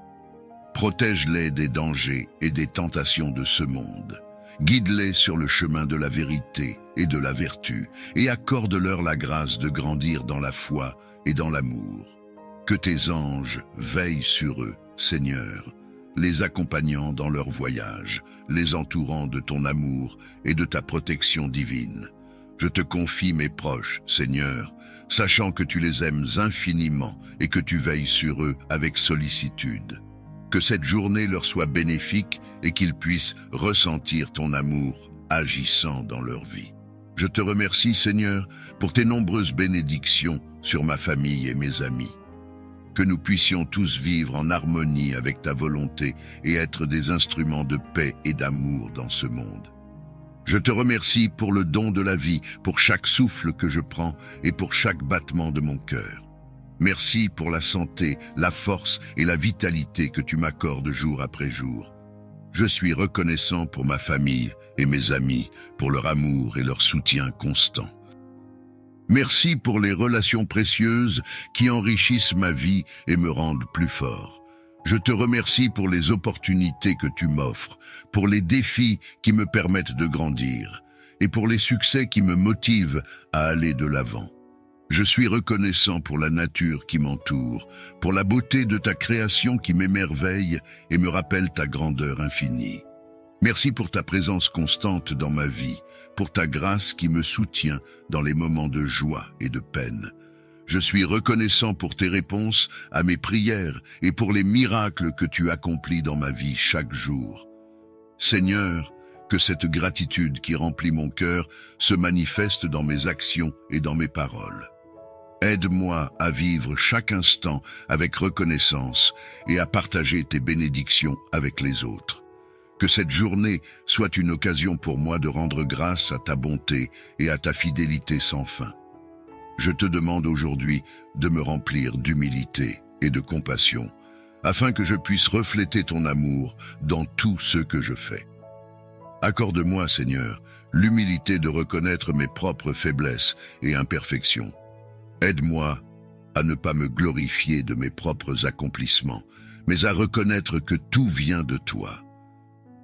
Protège-les des dangers et des tentations de ce monde. Guide-les sur le chemin de la vérité et de la vertu et accorde-leur la grâce de grandir dans la foi et dans l'amour. Que tes anges veillent sur eux, Seigneur, les accompagnant dans leur voyage, les entourant de ton amour et de ta protection divine. Je te confie mes proches, Seigneur, sachant que tu les aimes infiniment et que tu veilles sur eux avec sollicitude. Que cette journée leur soit bénéfique et qu'ils puissent ressentir ton amour agissant dans leur vie. Je te remercie, Seigneur, pour tes nombreuses bénédictions sur ma famille et mes amis. Que nous puissions tous vivre en harmonie avec ta volonté et être des instruments de paix et d'amour dans ce monde. Je te remercie pour le don de la vie, pour chaque souffle que je prends et pour chaque battement de mon cœur. Merci pour la santé, la force et la vitalité que tu m'accordes jour après jour. Je suis reconnaissant pour ma famille et mes amis, pour leur amour et leur soutien constant. Merci pour les relations précieuses qui enrichissent ma vie et me rendent plus fort. Je te remercie pour les opportunités que tu m'offres, pour les défis qui me permettent de grandir et pour les succès qui me motivent à aller de l'avant. Je suis reconnaissant pour la nature qui m'entoure, pour la beauté de ta création qui m'émerveille et me rappelle ta grandeur infinie. Merci pour ta présence constante dans ma vie, pour ta grâce qui me soutient dans les moments de joie et de peine. Je suis reconnaissant pour tes réponses à mes prières et pour les miracles que tu accomplis dans ma vie chaque jour. Seigneur, que cette gratitude qui remplit mon cœur se manifeste dans mes actions et dans mes paroles. Aide-moi à vivre chaque instant avec reconnaissance et à partager tes bénédictions avec les autres. Que cette journée soit une occasion pour moi de rendre grâce à ta bonté et à ta fidélité sans fin. Je te demande aujourd'hui de me remplir d'humilité et de compassion, afin que je puisse refléter ton amour dans tout ce que je fais. Accorde-moi, Seigneur, l'humilité de reconnaître mes propres faiblesses et imperfections. Aide-moi à ne pas me glorifier de mes propres accomplissements, mais à reconnaître que tout vient de toi.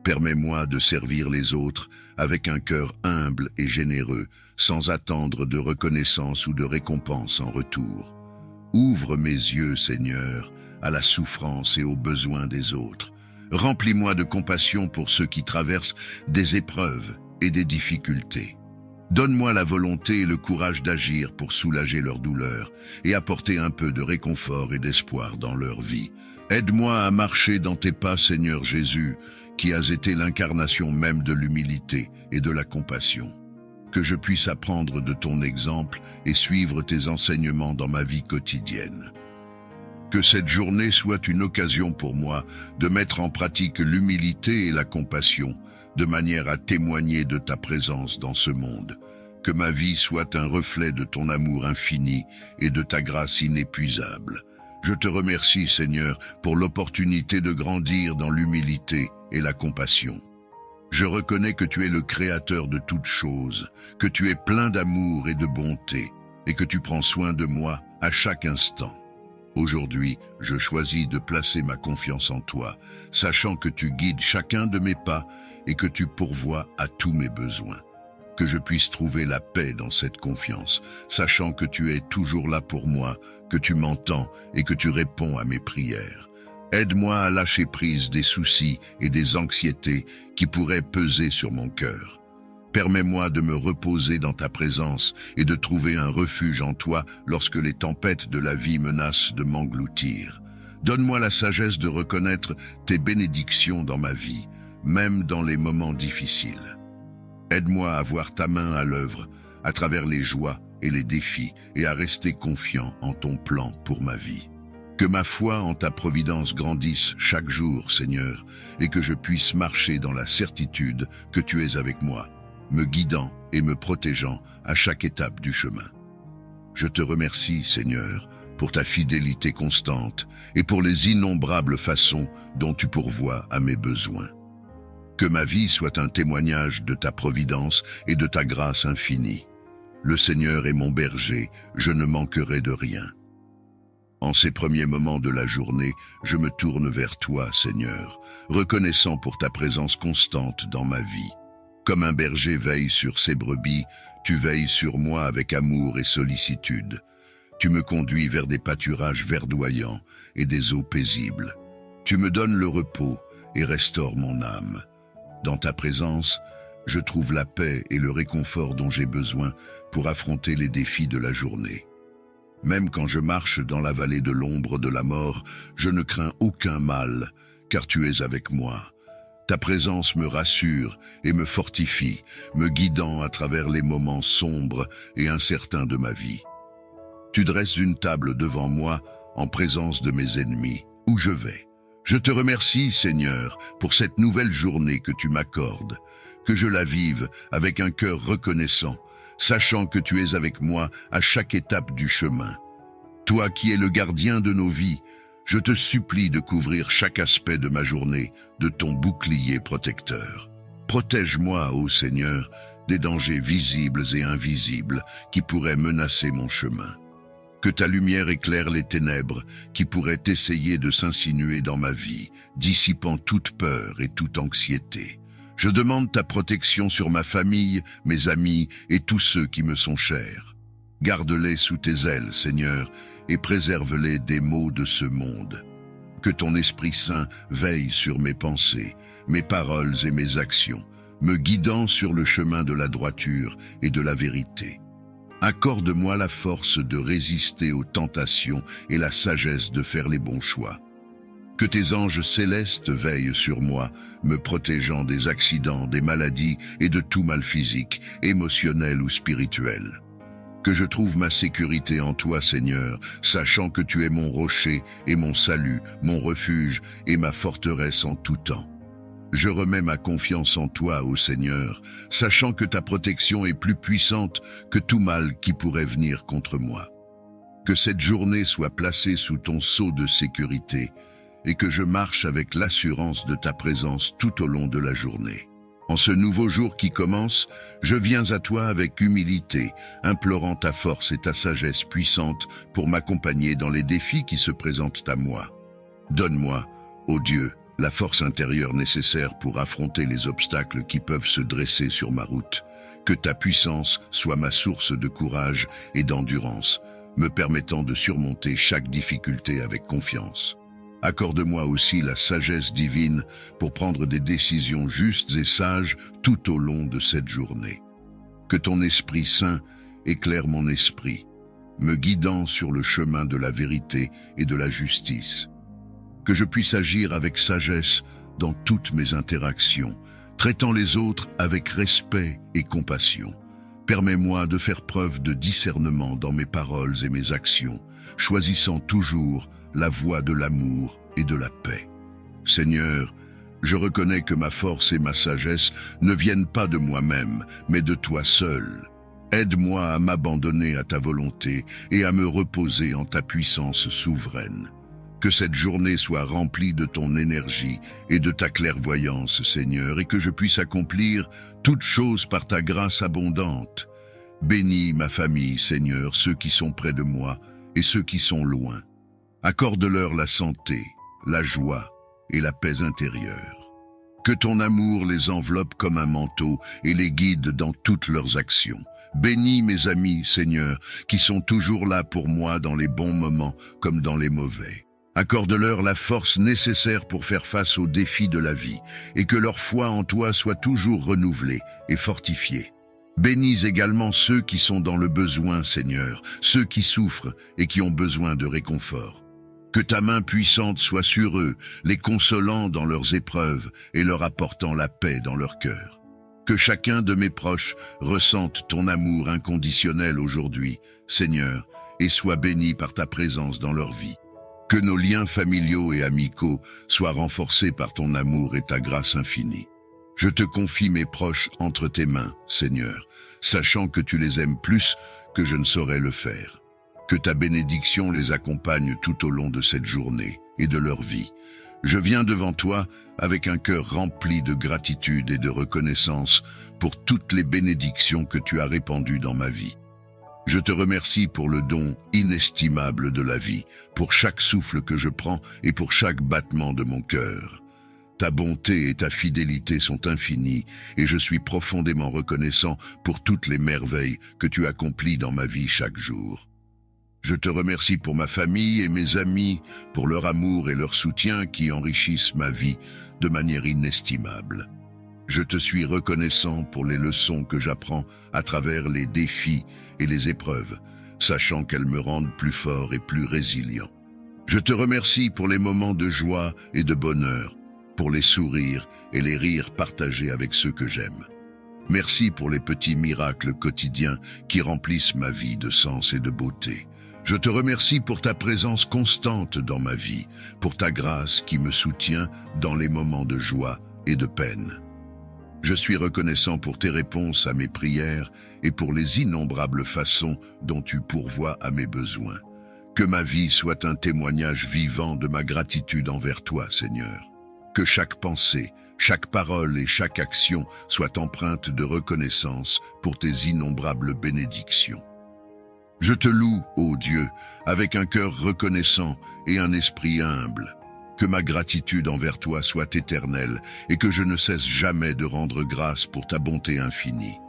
Permets-moi de servir les autres avec un cœur humble et généreux, sans attendre de reconnaissance ou de récompense en retour. Ouvre mes yeux, Seigneur, à la souffrance et aux besoins des autres. Remplis-moi de compassion pour ceux qui traversent des épreuves et des difficultés. Donne-moi la volonté et le courage d'agir pour soulager leur douleur et apporter un peu de réconfort et d'espoir dans leur vie. Aide-moi à marcher dans tes pas, Seigneur Jésus, qui as été l'incarnation même de l'humilité et de la compassion. Que je puisse apprendre de ton exemple et suivre tes enseignements dans ma vie quotidienne. Que cette journée soit une occasion pour moi de mettre en pratique l'humilité et la compassion, de manière à témoigner de ta présence dans ce monde. Que ma vie soit un reflet de ton amour infini et de ta grâce inépuisable. Je te remercie, Seigneur, pour l'opportunité de grandir dans l'humilité et la compassion. Je reconnais que tu es le créateur de toutes choses, que tu es plein d'amour et de bonté, et que tu prends soin de moi à chaque instant. Aujourd'hui, je choisis de placer ma confiance en toi, sachant que tu guides chacun de mes pas et que tu pourvois à tous mes besoins. Que je puisse trouver la paix dans cette confiance, sachant que tu es toujours là pour moi, que tu m'entends et que tu réponds à mes prières. Aide-moi à lâcher prise des soucis et des anxiétés qui pourraient peser sur mon cœur. Permets-moi de me reposer dans ta présence et de trouver un refuge en toi lorsque les tempêtes de la vie menacent de m'engloutir. Donne-moi la sagesse de reconnaître tes bénédictions dans ma vie, même dans les moments difficiles. Aide-moi à voir ta main à l'œuvre, à travers les joies et les défis, et à rester confiant en ton plan pour ma vie. Que ma foi en ta providence grandisse chaque jour, Seigneur, et que je puisse marcher dans la certitude que tu es avec moi, me guidant et me protégeant à chaque étape du chemin. Je te remercie, Seigneur, pour ta fidélité constante et pour les innombrables façons dont tu pourvois à mes besoins. Que ma vie soit un témoignage de ta providence et de ta grâce infinie. Le Seigneur est mon berger, je ne manquerai de rien. En ces premiers moments de la journée, je me tourne vers toi, Seigneur, reconnaissant pour ta présence constante dans ma vie. Comme un berger veille sur ses brebis, tu veilles sur moi avec amour et sollicitude. Tu me conduis vers des pâturages verdoyants et des eaux paisibles. Tu me donnes le repos et restaures mon âme. Dans ta présence, je trouve la paix et le réconfort dont j'ai besoin pour affronter les défis de la journée. Même quand je marche dans la vallée de l'ombre de la mort, je ne crains aucun mal, car tu es avec moi. Ta présence me rassure et me fortifie, me guidant à travers les moments sombres et incertains de ma vie. Tu dresses une table devant moi en présence de mes ennemis, où je vais. Je te remercie, Seigneur, pour cette nouvelle journée que tu m'accordes, que je la vive avec un cœur reconnaissant, sachant que tu es avec moi à chaque étape du chemin. Toi qui es le gardien de nos vies, je te supplie de couvrir chaque aspect de ma journée de ton bouclier protecteur. Protège-moi, ô Seigneur, des dangers visibles et invisibles qui pourraient menacer mon chemin. Que ta lumière éclaire les ténèbres qui pourraient essayer de s'insinuer dans ma vie, dissipant toute peur et toute anxiété. Je demande ta protection sur ma famille, mes amis et tous ceux qui me sont chers. Garde-les sous tes ailes, Seigneur, et préserve-les des maux de ce monde. Que ton Esprit Saint veille sur mes pensées, mes paroles et mes actions, me guidant sur le chemin de la droiture et de la vérité. Accorde-moi la force de résister aux tentations et la sagesse de faire les bons choix. Que tes anges célestes veillent sur moi, me protégeant des accidents, des maladies et de tout mal physique, émotionnel ou spirituel. Que je trouve ma sécurité en toi, Seigneur, sachant que tu es mon rocher et mon salut, mon refuge et ma forteresse en tout temps. Je remets ma confiance en toi, ô Seigneur, sachant que ta protection est plus puissante que tout mal qui pourrait venir contre moi. Que cette journée soit placée sous ton sceau de sécurité et que je marche avec l'assurance de ta présence tout au long de la journée. En ce nouveau jour qui commence, je viens à toi avec humilité, implorant ta force et ta sagesse puissante pour m'accompagner dans les défis qui se présentent à moi. Donne-moi, ô Dieu, la force intérieure nécessaire pour affronter les obstacles qui peuvent se dresser sur ma route. Que ta puissance soit ma source de courage et d'endurance, me permettant de surmonter chaque difficulté avec confiance. Accorde-moi aussi la sagesse divine pour prendre des décisions justes et sages tout au long de cette journée. Que ton Esprit Saint éclaire mon esprit, me guidant sur le chemin de la vérité et de la justice. Que je puisse agir avec sagesse dans toutes mes interactions, traitant les autres avec respect et compassion. Permets-moi de faire preuve de discernement dans mes paroles et mes actions, choisissant toujours la voie de l'amour et de la paix. Seigneur, je reconnais que ma force et ma sagesse ne viennent pas de moi-même, mais de toi seul. Aide-moi à m'abandonner à ta volonté et à me reposer en ta puissance souveraine. Que cette journée soit remplie de ton énergie et de ta clairvoyance, Seigneur, et que je puisse accomplir toutes choses par ta grâce abondante. Bénis ma famille, Seigneur, ceux qui sont près de moi et ceux qui sont loin. Accorde-leur la santé, la joie et la paix intérieure. Que ton amour les enveloppe comme un manteau et les guide dans toutes leurs actions. Bénis mes amis, Seigneur, qui sont toujours là pour moi dans les bons moments comme dans les mauvais. Accorde-leur la force nécessaire pour faire face aux défis de la vie et que leur foi en toi soit toujours renouvelée et fortifiée. Bénis également ceux qui sont dans le besoin, Seigneur, ceux qui souffrent et qui ont besoin de réconfort. Que ta main puissante soit sur eux, les consolant dans leurs épreuves et leur apportant la paix dans leur cœur. Que chacun de mes proches ressente ton amour inconditionnel aujourd'hui, Seigneur, et soit béni par ta présence dans leur vie. Que nos liens familiaux et amicaux soient renforcés par ton amour et ta grâce infinie. Je te confie mes proches entre tes mains, Seigneur, sachant que tu les aimes plus que je ne saurais le faire. Que ta bénédiction les accompagne tout au long de cette journée et de leur vie. Je viens devant toi avec un cœur rempli de gratitude et de reconnaissance pour toutes les bénédictions que tu as répandues dans ma vie. Je te remercie pour le don inestimable de la vie, pour chaque souffle que je prends et pour chaque battement de mon cœur. Ta bonté et ta fidélité sont infinies et je suis profondément reconnaissant pour toutes les merveilles que tu accomplis dans ma vie chaque jour. Je te remercie pour ma famille et mes amis, pour leur amour et leur soutien qui enrichissent ma vie de manière inestimable. Je te suis reconnaissant pour les leçons que j'apprends à travers les défis et les épreuves, sachant qu'elles me rendent plus fort et plus résilient. Je te remercie pour les moments de joie et de bonheur, pour les sourires et les rires partagés avec ceux que j'aime. Merci pour les petits miracles quotidiens qui remplissent ma vie de sens et de beauté. Je te remercie pour ta présence constante dans ma vie, pour ta grâce qui me soutient dans les moments de joie et de peine. Je suis reconnaissant pour tes réponses à mes prières et pour les innombrables façons dont tu pourvois à mes besoins. Que ma vie soit un témoignage vivant de ma gratitude envers toi, Seigneur. Que chaque pensée, chaque parole et chaque action soient empreintes de reconnaissance pour tes innombrables bénédictions. Je te loue, ô Dieu, avec un cœur reconnaissant et un esprit humble. Que ma gratitude envers toi soit éternelle et que je ne cesse jamais de rendre grâce pour ta bonté infinie.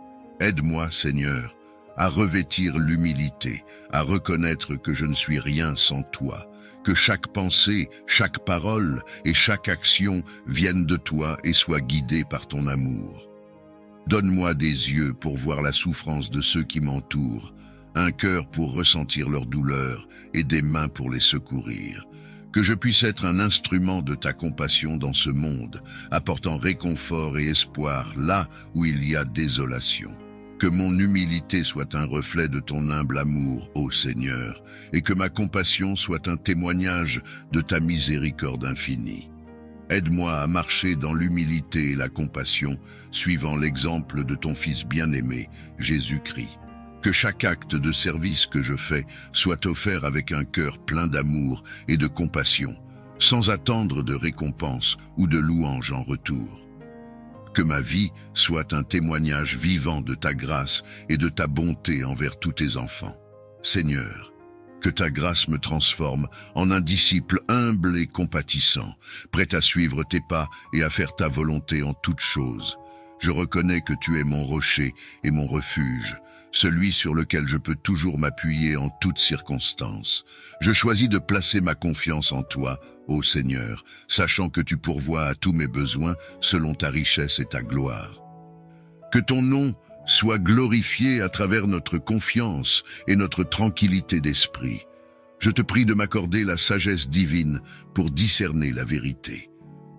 Aide-moi, Seigneur, à revêtir l'humilité, à reconnaître que je ne suis rien sans toi, que chaque pensée, chaque parole et chaque action viennent de toi et soient guidées par ton amour. Donne-moi des yeux pour voir la souffrance de ceux qui m'entourent, un cœur pour ressentir leur douleur et des mains pour les secourir. Que je puisse être un instrument de ta compassion dans ce monde, apportant réconfort et espoir là où il y a désolation. Que mon humilité soit un reflet de ton humble amour, ô Seigneur, et que ma compassion soit un témoignage de ta miséricorde infinie. Aide-moi à marcher dans l'humilité et la compassion, suivant l'exemple de ton Fils bien-aimé, Jésus-Christ. Que chaque acte de service que je fais soit offert avec un cœur plein d'amour et de compassion, sans attendre de récompense ou de louange en retour. Que ma vie soit un témoignage vivant de ta grâce et de ta bonté envers tous tes enfants. Seigneur, que ta grâce me transforme en un disciple humble et compatissant, prêt à suivre tes pas et à faire ta volonté en toutes choses. Je reconnais que tu es mon rocher et mon refuge, celui sur lequel je peux toujours m'appuyer en toutes circonstances. Je choisis de placer ma confiance en toi, ô Seigneur, sachant que tu pourvois à tous mes besoins selon ta richesse et ta gloire. Que ton nom soit glorifié à travers notre confiance et notre tranquillité d'esprit. Je te prie de m'accorder la sagesse divine pour discerner la vérité.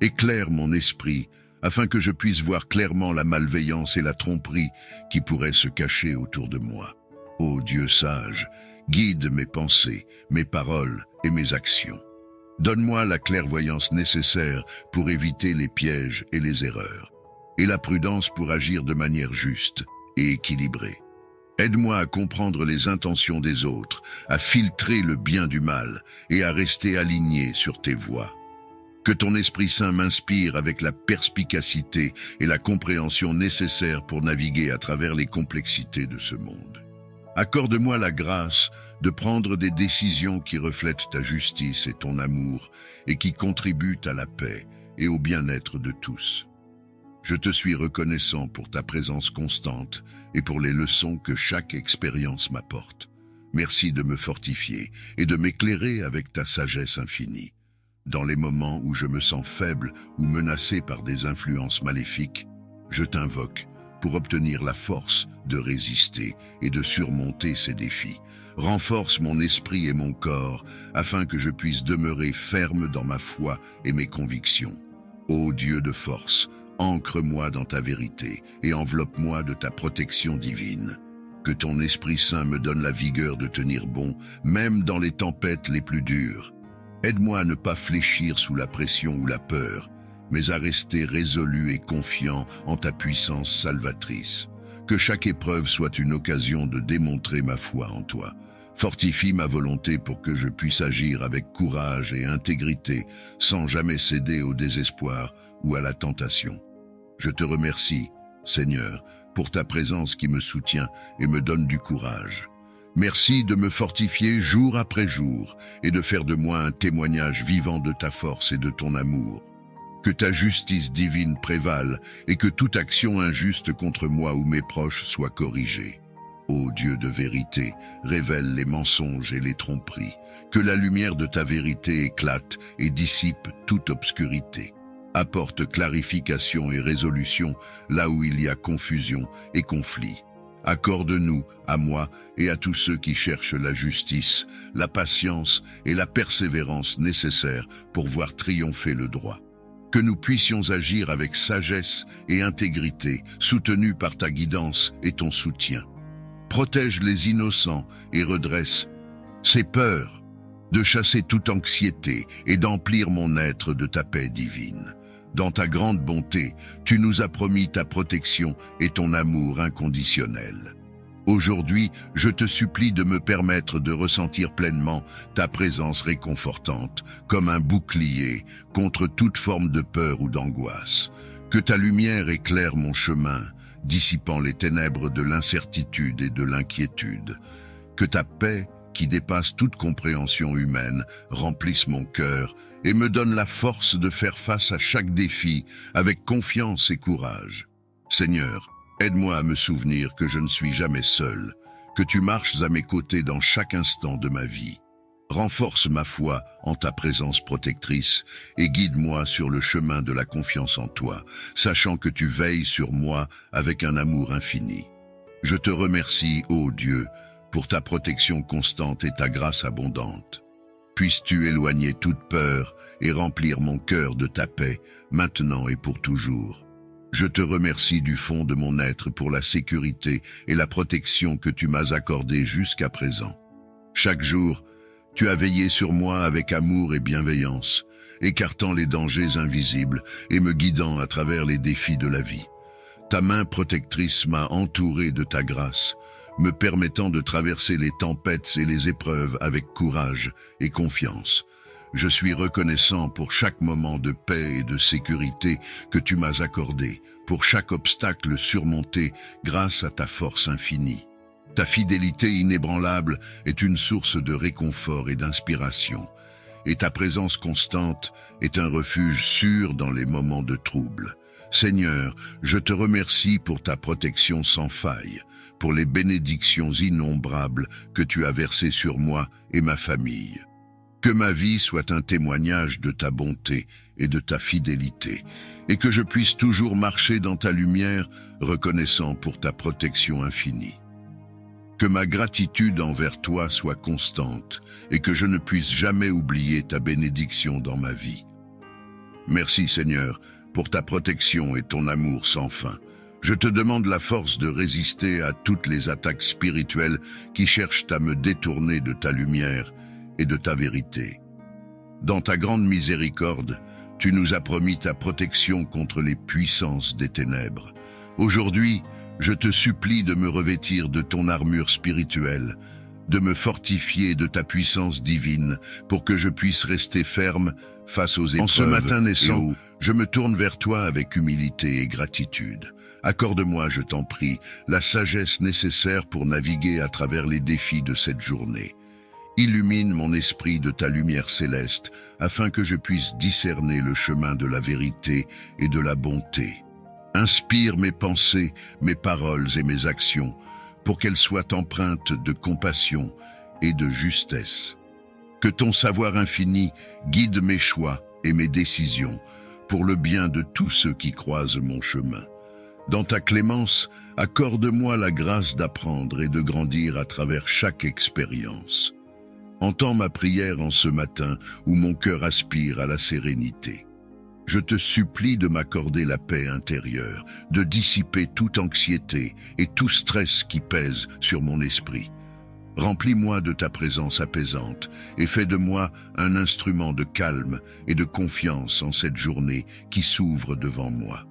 Éclaire mon esprit, afin que je puisse voir clairement la malveillance et la tromperie qui pourraient se cacher autour de moi. Ô Dieu sage, guide mes pensées, mes paroles et mes actions. Donne-moi la clairvoyance nécessaire pour éviter les pièges et les erreurs, et la prudence pour agir de manière juste et équilibrée. Aide-moi à comprendre les intentions des autres, à filtrer le bien du mal et à rester aligné sur tes voies. Que ton Esprit Saint m'inspire avec la perspicacité et la compréhension nécessaires pour naviguer à travers les complexités de ce monde. Accorde-moi la grâce de prendre des décisions qui reflètent ta justice et ton amour et qui contribuent à la paix et au bien-être de tous. Je te suis reconnaissant pour ta présence constante et pour les leçons que chaque expérience m'apporte. Merci de me fortifier et de m'éclairer avec ta sagesse infinie. Dans les moments où je me sens faible ou menacé par des influences maléfiques, je t'invoque pour obtenir la force de résister et de surmonter ces défis. Renforce mon esprit et mon corps afin que je puisse demeurer ferme dans ma foi et mes convictions. Ô Dieu de force, ancre-moi dans ta vérité et enveloppe-moi de ta protection divine. Que ton Esprit Saint me donne la vigueur de tenir bon, même dans les tempêtes les plus dures. Aide-moi à ne pas fléchir sous la pression ou la peur, mais à rester résolu et confiant en ta puissance salvatrice. Que chaque épreuve soit une occasion de démontrer ma foi en toi. Fortifie ma volonté pour que je puisse agir avec courage et intégrité, sans jamais céder au désespoir ou à la tentation. Je te remercie, Seigneur, pour ta présence qui me soutient et me donne du courage. Merci de me fortifier jour après jour et de faire de moi un témoignage vivant de ta force et de ton amour. Que ta justice divine prévale et que toute action injuste contre moi ou mes proches soit corrigée. Ô Dieu de vérité, révèle les mensonges et les tromperies. Que la lumière de ta vérité éclate et dissipe toute obscurité. Apporte clarification et résolution là où il y a confusion et conflit. Accorde-nous, à moi et à tous ceux qui cherchent la justice, la patience et la persévérance nécessaires pour voir triompher le droit. Que nous puissions agir avec sagesse et intégrité, soutenus par ta guidance et ton soutien. Protège les innocents et redresse ces peurs, de chasser toute anxiété et d'emplir mon être de ta paix divine. Dans ta grande bonté, tu nous as promis ta protection et ton amour inconditionnel. Aujourd'hui, je te supplie de me permettre de ressentir pleinement ta présence réconfortante, comme un bouclier contre toute forme de peur ou d'angoisse. Que ta lumière éclaire mon chemin, dissipant les ténèbres de l'incertitude et de l'inquiétude. Que ta paix, qui dépasse toute compréhension humaine, remplisse mon cœur et me donne la force de faire face à chaque défi avec confiance et courage. Seigneur, aide-moi à me souvenir que je ne suis jamais seul, que tu marches à mes côtés dans chaque instant de ma vie. Renforce ma foi en ta présence protectrice et guide-moi sur le chemin de la confiance en toi, sachant que tu veilles sur moi avec un amour infini. Je te remercie, ô Dieu, pour ta protection constante et ta grâce abondante. Puisses-tu éloigner toute peur et remplir mon cœur de ta paix, maintenant et pour toujours. Je te remercie du fond de mon être pour la sécurité et la protection que tu m'as accordée jusqu'à présent. Chaque jour, tu as veillé sur moi avec amour et bienveillance, écartant les dangers invisibles et me guidant à travers les défis de la vie. Ta main protectrice m'a entouré de ta grâce, me permettant de traverser les tempêtes et les épreuves avec courage et confiance. Je suis reconnaissant pour chaque moment de paix et de sécurité que tu m'as accordé, pour chaque obstacle surmonté grâce à ta force infinie. Ta fidélité inébranlable est une source de réconfort et d'inspiration, et ta présence constante est un refuge sûr dans les moments de trouble. Seigneur, je te remercie pour ta protection sans faille, pour les bénédictions innombrables que tu as versées sur moi et ma famille. Que ma vie soit un témoignage de ta bonté et de ta fidélité, et que je puisse toujours marcher dans ta lumière, reconnaissant pour ta protection infinie. Que ma gratitude envers toi soit constante, et que je ne puisse jamais oublier ta bénédiction dans ma vie. Merci Seigneur, pour ta protection et ton amour sans fin. Je te demande la force de résister à toutes les attaques spirituelles qui cherchent à me détourner de ta lumière et de ta vérité. Dans ta grande miséricorde, tu nous as promis ta protection contre les puissances des ténèbres. Aujourd'hui, je te supplie de me revêtir de ton armure spirituelle, de me fortifier de ta puissance divine pour que je puisse rester ferme face aux épreuves. En ce matin naissant, je me tourne vers toi avec humilité et gratitude. Accorde-moi, je t'en prie, la sagesse nécessaire pour naviguer à travers les défis de cette journée. Illumine mon esprit de ta lumière céleste, afin que je puisse discerner le chemin de la vérité et de la bonté. Inspire mes pensées, mes paroles et mes actions, pour qu'elles soient empreintes de compassion et de justesse. Que ton savoir infini guide mes choix et mes décisions, pour le bien de tous ceux qui croisent mon chemin. Dans ta clémence, accorde-moi la grâce d'apprendre et de grandir à travers chaque expérience. Entends ma prière en ce matin où mon cœur aspire à la sérénité. Je te supplie de m'accorder la paix intérieure, de dissiper toute anxiété et tout stress qui pèse sur mon esprit. Remplis-moi de ta présence apaisante et fais de moi un instrument de calme et de confiance en cette journée qui s'ouvre devant moi.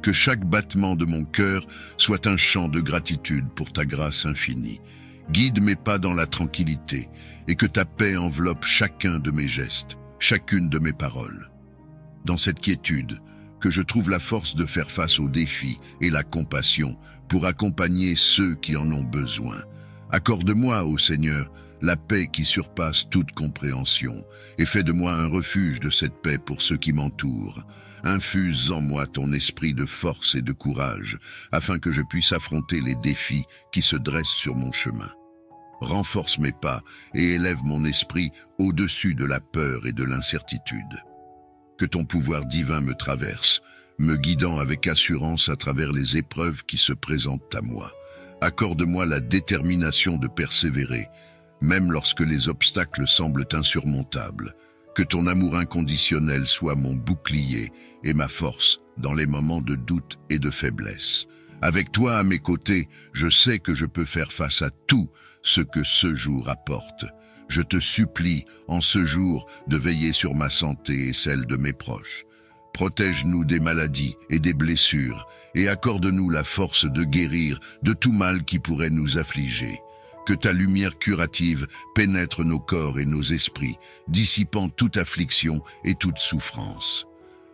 Que chaque battement de mon cœur soit un chant de gratitude pour ta grâce infinie. Guide mes pas dans la tranquillité et que ta paix enveloppe chacun de mes gestes, chacune de mes paroles. Dans cette quiétude, que je trouve la force de faire face aux défis et la compassion pour accompagner ceux qui en ont besoin. Accorde-moi, ô Seigneur, la paix qui surpasse toute compréhension et fais de moi un refuge de cette paix pour ceux qui m'entourent. Infuse en moi ton esprit de force et de courage afin que je puisse affronter les défis qui se dressent sur mon chemin. Renforce mes pas et élève mon esprit au-dessus de la peur et de l'incertitude. Que ton pouvoir divin me traverse, me guidant avec assurance à travers les épreuves qui se présentent à moi. Accorde-moi la détermination de persévérer, même lorsque les obstacles semblent insurmontables. Que ton amour inconditionnel soit mon bouclier et ma force dans les moments de doute et de faiblesse. Avec toi à mes côtés, je sais que je peux faire face à tout ce que ce jour apporte. Je te supplie, en ce jour, de veiller sur ma santé et celle de mes proches. Protège-nous des maladies et des blessures, et accorde-nous la force de guérir de tout mal qui pourrait nous affliger. Que ta lumière curative pénètre nos corps et nos esprits, dissipant toute affliction et toute souffrance.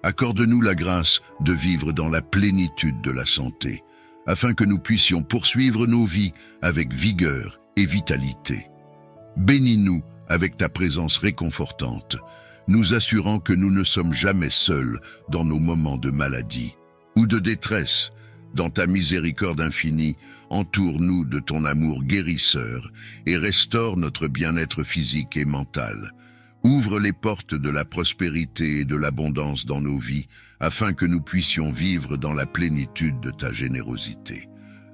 Accorde-nous la grâce de vivre dans la plénitude de la santé, afin que nous puissions poursuivre nos vies avec vigueur et vitalité. Bénis-nous avec ta présence réconfortante, nous assurant que nous ne sommes jamais seuls dans nos moments de maladie ou de détresse. Dans ta miséricorde infinie, entoure-nous de ton amour guérisseur et restaure notre bien-être physique et mental. Ouvre les portes de la prospérité et de l'abondance dans nos vies, afin que nous puissions vivre dans la plénitude de ta générosité.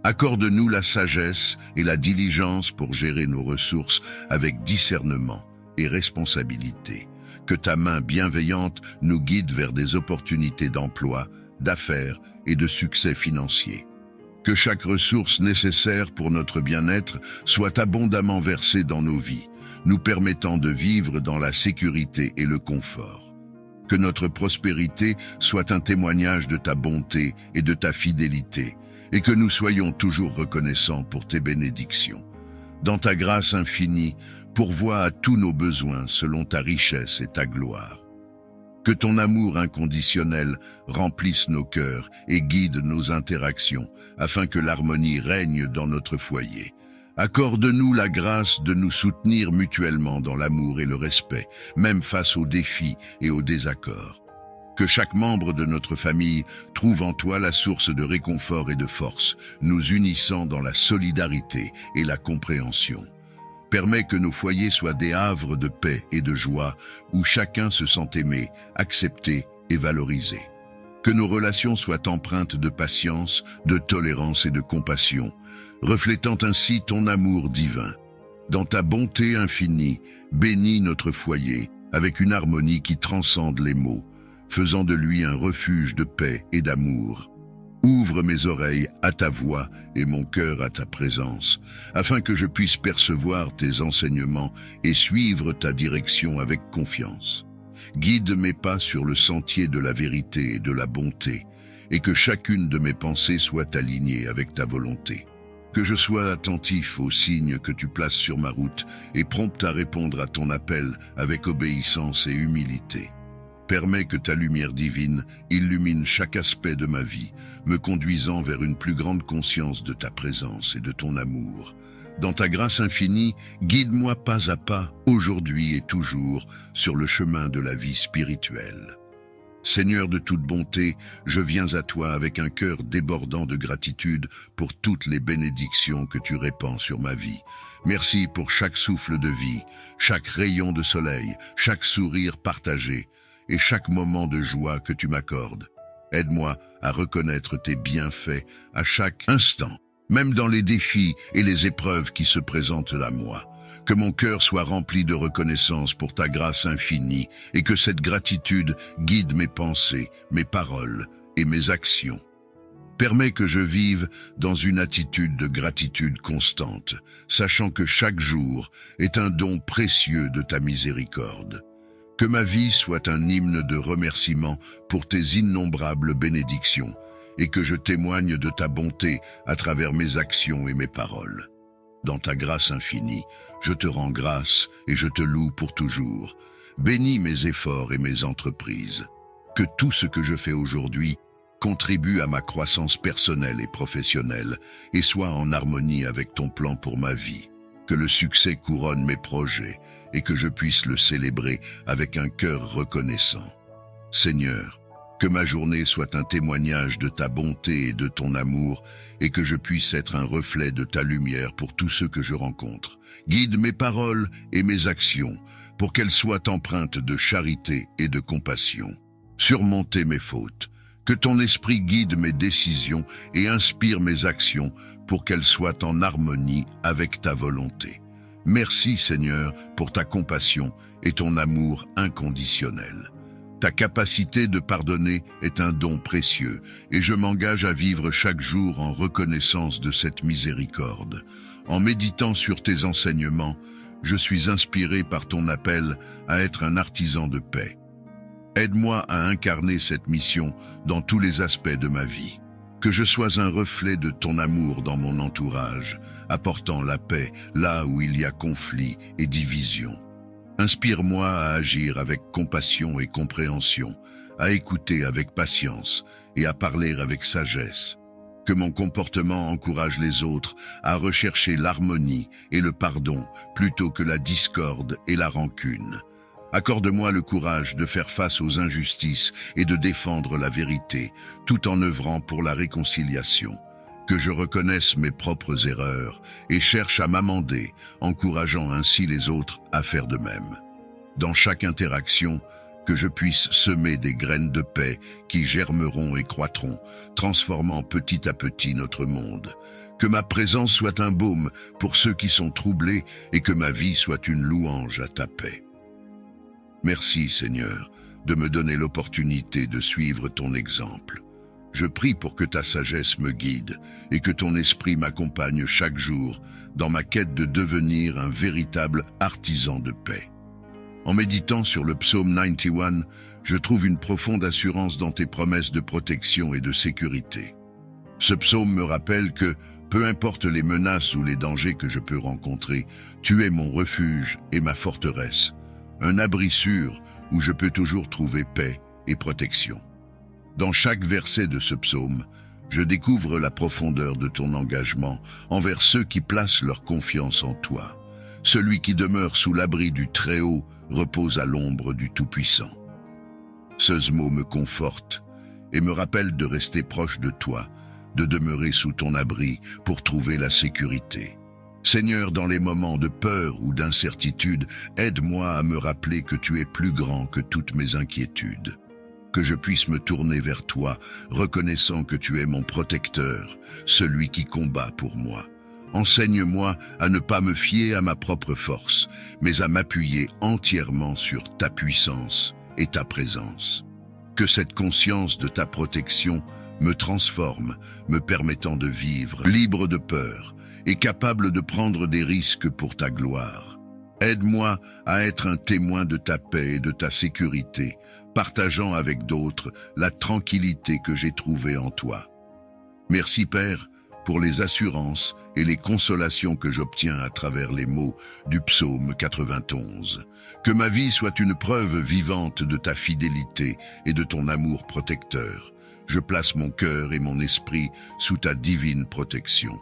Accorde-nous la sagesse et la diligence pour gérer nos ressources avec discernement et responsabilité. Que ta main bienveillante nous guide vers des opportunités d'emploi, d'affaires et de succès financier. Que chaque ressource nécessaire pour notre bien-être soit abondamment versée dans nos vies, nous permettant de vivre dans la sécurité et le confort. Que notre prospérité soit un témoignage de ta bonté et de ta fidélité, et que nous soyons toujours reconnaissants pour tes bénédictions. Dans ta grâce infinie, pourvois à tous nos besoins selon ta richesse et ta gloire. Que ton amour inconditionnel remplisse nos cœurs et guide nos interactions, afin que l'harmonie règne dans notre foyer. Accorde-nous la grâce de nous soutenir mutuellement dans l'amour et le respect, même face aux défis et aux désaccords. Que chaque membre de notre famille trouve en toi la source de réconfort et de force, nous unissant dans la solidarité et la compréhension. Permets que nos foyers soient des havres de paix et de joie, où chacun se sent aimé, accepté et valorisé. Que nos relations soient empreintes de patience, de tolérance et de compassion, reflétant ainsi ton amour divin. Dans ta bonté infinie, bénis notre foyer avec une harmonie qui transcende les mots, faisant de lui un refuge de paix et d'amour. Ouvre mes oreilles à ta voix et mon cœur à ta présence, afin que je puisse percevoir tes enseignements et suivre ta direction avec confiance. Guide mes pas sur le sentier de la vérité et de la bonté, et que chacune de mes pensées soit alignée avec ta volonté. Que je sois attentif aux signes que tu places sur ma route et prompt à répondre à ton appel avec obéissance et humilité. Permets que ta lumière divine illumine chaque aspect de ma vie, me conduisant vers une plus grande conscience de ta présence et de ton amour. Dans ta grâce infinie, guide-moi pas à pas, aujourd'hui et toujours, sur le chemin de la vie spirituelle. Seigneur de toute bonté, je viens à toi avec un cœur débordant de gratitude pour toutes les bénédictions que tu répands sur ma vie. Merci pour chaque souffle de vie, chaque rayon de soleil, chaque sourire partagé et chaque moment de joie que tu m'accordes. Aide-moi à reconnaître tes bienfaits à chaque instant, même dans les défis et les épreuves qui se présentent à moi. Que mon cœur soit rempli de reconnaissance pour ta grâce infinie et que cette gratitude guide mes pensées, mes paroles et mes actions. Permets que je vive dans une attitude de gratitude constante, sachant que chaque jour est un don précieux de ta miséricorde. Que ma vie soit un hymne de remerciement pour tes innombrables bénédictions et que je témoigne de ta bonté à travers mes actions et mes paroles. Dans ta grâce infinie, je te rends grâce et je te loue pour toujours. Bénis mes efforts et mes entreprises. Que tout ce que je fais aujourd'hui contribue à ma croissance personnelle et professionnelle et soit en harmonie avec ton plan pour ma vie. Que le succès couronne mes projets et que je puisse le célébrer avec un cœur reconnaissant. Seigneur, que ma journée soit un témoignage de ta bonté et de ton amour et que je puisse être un reflet de ta lumière pour tous ceux que je rencontre. Guide mes paroles et mes actions pour qu'elles soient empreintes de charité et de compassion. Surmonter mes fautes. Que ton esprit guide mes décisions et inspire mes actions pour qu'elles soient en harmonie avec ta volonté. Merci Seigneur pour ta compassion et ton amour inconditionnel. Ta capacité de pardonner est un don précieux et je m'engage à vivre chaque jour en reconnaissance de cette miséricorde. En méditant sur tes enseignements, je suis inspiré par ton appel à être un artisan de paix. Aide-moi à incarner cette mission dans tous les aspects de ma vie. Que je sois un reflet de ton amour dans mon entourage, apportant la paix là où il y a conflit et division. Inspire-moi à agir avec compassion et compréhension, à écouter avec patience et à parler avec sagesse. Que mon comportement encourage les autres à rechercher l'harmonie et le pardon plutôt que la discorde et la rancune. Accorde-moi le courage de faire face aux injustices et de défendre la vérité, tout en œuvrant pour la réconciliation. Que je reconnaisse mes propres erreurs et cherche à m'amender, encourageant ainsi les autres à faire de même. Dans chaque interaction, que je puisse semer des graines de paix qui germeront et croîtront, transformant petit à petit notre monde. Que ma présence soit un baume pour ceux qui sont troublés et que ma vie soit une louange à ta paix. Merci Seigneur de me donner l'opportunité de suivre ton exemple. Je prie pour que ta sagesse me guide et que ton esprit m'accompagne chaque jour dans ma quête de devenir un véritable artisan de paix. En méditant sur le psaume 91, je trouve une profonde assurance dans tes promesses de protection et de sécurité. Ce psaume me rappelle que, peu importe les menaces ou les dangers que je peux rencontrer, tu es mon refuge et ma forteresse, un abri sûr où je peux toujours trouver paix et protection. Dans chaque verset de ce psaume, je découvre la profondeur de ton engagement envers ceux qui placent leur confiance en toi. Celui qui demeure sous l'abri du Très-Haut repose à l'ombre du Tout-Puissant. Ce mot me conforte et me rappelle de rester proche de toi, de demeurer sous ton abri pour trouver la sécurité. Seigneur, dans les moments de peur ou d'incertitude, aide-moi à me rappeler que tu es plus grand que toutes mes inquiétudes. Que je puisse me tourner vers toi, reconnaissant que tu es mon protecteur, celui qui combat pour moi. Enseigne-moi à ne pas me fier à ma propre force, mais à m'appuyer entièrement sur ta puissance et ta présence. Que cette conscience de ta protection me transforme, me permettant de vivre libre de peur et capable de prendre des risques pour ta gloire. Aide-moi à être un témoin de ta paix et de ta sécurité, partageant avec d'autres la tranquillité que j'ai trouvée en toi. Merci Père, pour les assurances et les consolations que j'obtiens à travers les mots du psaume 91. Que ma vie soit une preuve vivante de ta fidélité et de ton amour protecteur. Je place mon cœur et mon esprit sous ta divine protection.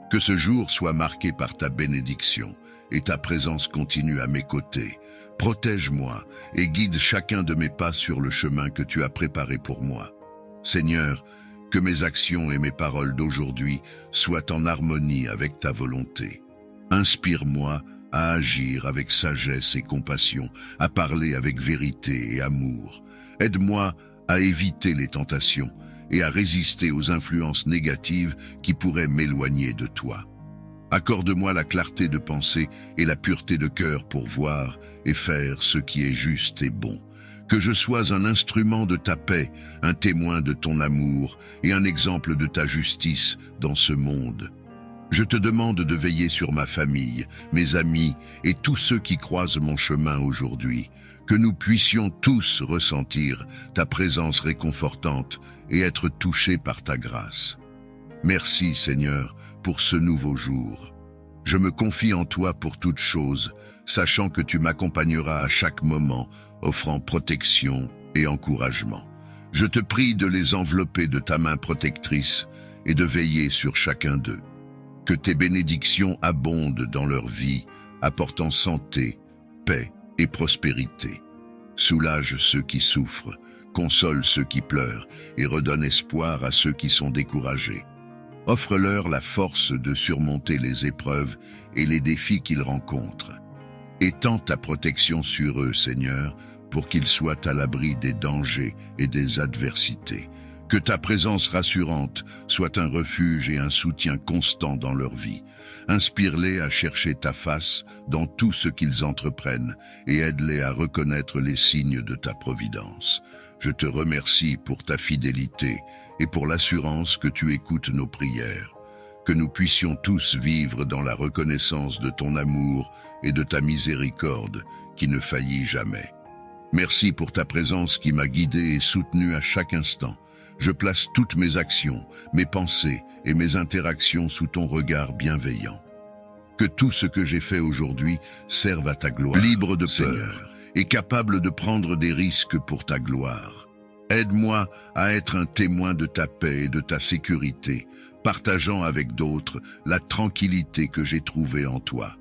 Que ce jour soit marqué par ta bénédiction et ta présence continue à mes côtés. Protège-moi et guide chacun de mes pas sur le chemin que tu as préparé pour moi. Seigneur, que mes actions et mes paroles d'aujourd'hui soient en harmonie avec ta volonté. Inspire-moi à agir avec sagesse et compassion, à parler avec vérité et amour. Aide-moi à éviter les tentations et à résister aux influences négatives qui pourraient m'éloigner de toi. Accorde-moi la clarté de pensée et la pureté de cœur pour voir et faire ce qui est juste et bon. Que je sois un instrument de ta paix, un témoin de ton amour et un exemple de ta justice dans ce monde. Je te demande de veiller sur ma famille, mes amis et tous ceux qui croisent mon chemin aujourd'hui. Que nous puissions tous ressentir ta présence réconfortante et être touchés par ta grâce. Merci Seigneur pour ce nouveau jour. Je me confie en toi pour toutes choses, sachant que tu m'accompagneras à chaque moment, offrant protection et encouragement. Je te prie de les envelopper de ta main protectrice et de veiller sur chacun d'eux. Que tes bénédictions abondent dans leur vie, apportant santé, paix et prospérité. Soulage ceux qui souffrent, console ceux qui pleurent et redonne espoir à ceux qui sont découragés. Offre-leur la force de surmonter les épreuves et les défis qu'ils rencontrent. Étends ta protection sur eux, Seigneur, pour qu'ils soient à l'abri des dangers et des adversités. Que ta présence rassurante soit un refuge et un soutien constant dans leur vie. Inspire-les à chercher ta face dans tout ce qu'ils entreprennent et aide-les à reconnaître les signes de ta providence. Je te remercie pour ta fidélité et pour l'assurance que tu écoutes nos prières. Que nous puissions tous vivre dans la reconnaissance de ton amour et de ta miséricorde qui ne faillit jamais. Merci pour ta présence qui m'a guidé et soutenu à chaque instant. Je place toutes mes actions, mes pensées et mes interactions sous ton regard bienveillant. Que tout ce que j'ai fait aujourd'hui serve à ta gloire, libre de peur et capable de prendre des risques pour ta gloire. Aide-moi à être un témoin de ta paix et de ta sécurité, partageant avec d'autres la tranquillité que j'ai trouvée en toi.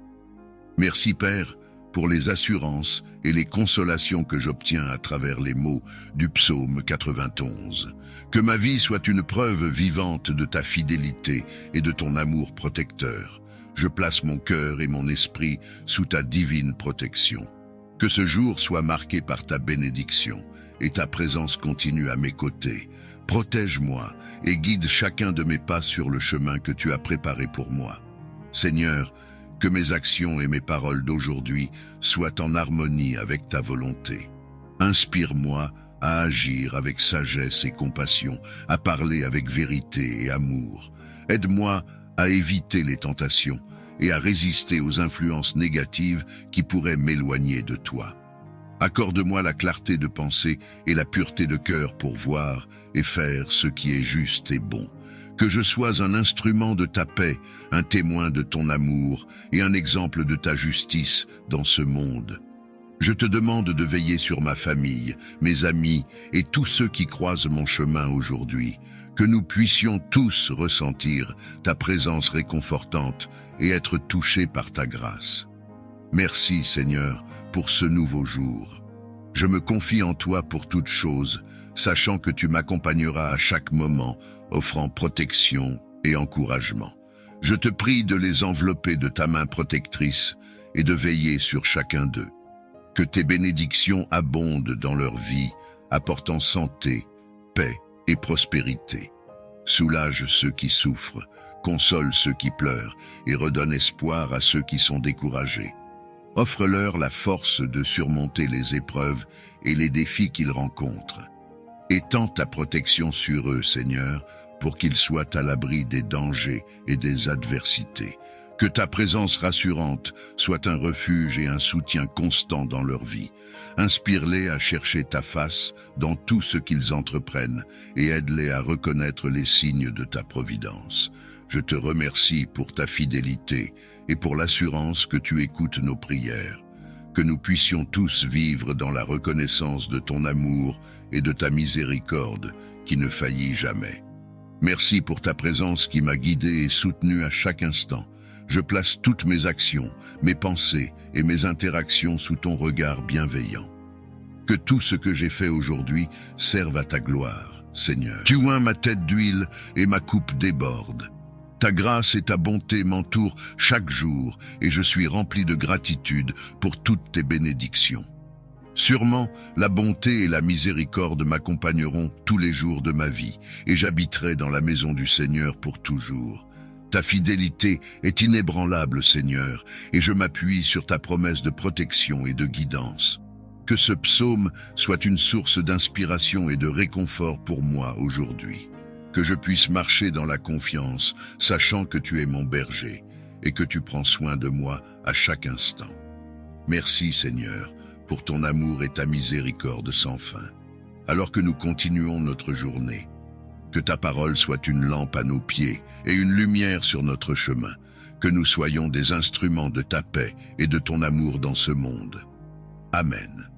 Merci Père pour les assurances et les consolations que j'obtiens à travers les mots du psaume 91. Que ma vie soit une preuve vivante de ta fidélité et de ton amour protecteur. Je place mon cœur et mon esprit sous ta divine protection. Que ce jour soit marqué par ta bénédiction et ta présence continue à mes côtés. Protège-moi et guide chacun de mes pas sur le chemin que tu as préparé pour moi. Seigneur, que mes actions et mes paroles d'aujourd'hui soient en harmonie avec ta volonté. Inspire-moi à agir avec sagesse et compassion, à parler avec vérité et amour. Aide-moi à éviter les tentations et à résister aux influences négatives qui pourraient m'éloigner de toi. Accorde-moi la clarté de pensée et la pureté de cœur pour voir et faire ce qui est juste et bon. Que je sois un instrument de ta paix, un témoin de ton amour et un exemple de ta justice dans ce monde. Je te demande de veiller sur ma famille, mes amis et tous ceux qui croisent mon chemin aujourd'hui. Que nous puissions tous ressentir ta présence réconfortante et être touchés par ta grâce. Merci Seigneur pour ce nouveau jour. Je me confie en toi pour toutes choses, sachant que tu m'accompagneras à chaque moment, offrant protection et encouragement. Je te prie de les envelopper de ta main protectrice et de veiller sur chacun d'eux. Que tes bénédictions abondent dans leur vie, apportant santé, paix et prospérité. Soulage ceux qui souffrent, console ceux qui pleurent et redonne espoir à ceux qui sont découragés. Offre-leur la force de surmonter les épreuves et les défis qu'ils rencontrent. Étends ta protection sur eux, Seigneur, pour qu'ils soient à l'abri des dangers et des adversités. Que ta présence rassurante soit un refuge et un soutien constant dans leur vie. Inspire-les à chercher ta face dans tout ce qu'ils entreprennent et aide-les à reconnaître les signes de ta providence. Je te remercie pour ta fidélité et pour l'assurance que tu écoutes nos prières. Que nous puissions tous vivre dans la reconnaissance de ton amour et de ta miséricorde qui ne faillit jamais. Merci pour ta présence qui m'a guidé et soutenu à chaque instant. Je place toutes mes actions, mes pensées et mes interactions sous ton regard bienveillant. Que tout ce que j'ai fait aujourd'hui serve à ta gloire, Seigneur. Tu oins ma tête d'huile et ma coupe déborde. Ta grâce et ta bonté m'entourent chaque jour et je suis rempli de gratitude pour toutes tes bénédictions. Sûrement, la bonté et la miséricorde m'accompagneront tous les jours de ma vie et j'habiterai dans la maison du Seigneur pour toujours. Ta fidélité est inébranlable, Seigneur, et je m'appuie sur ta promesse de protection et de guidance. Que ce psaume soit une source d'inspiration et de réconfort pour moi aujourd'hui. Que je puisse marcher dans la confiance, sachant que tu es mon berger et que tu prends soin de moi à chaque instant. Merci, Seigneur, pour ton amour et ta miséricorde sans fin. Alors que nous continuons notre journée, que ta parole soit une lampe à nos pieds et une lumière sur notre chemin, que nous soyons des instruments de ta paix et de ton amour dans ce monde. Amen.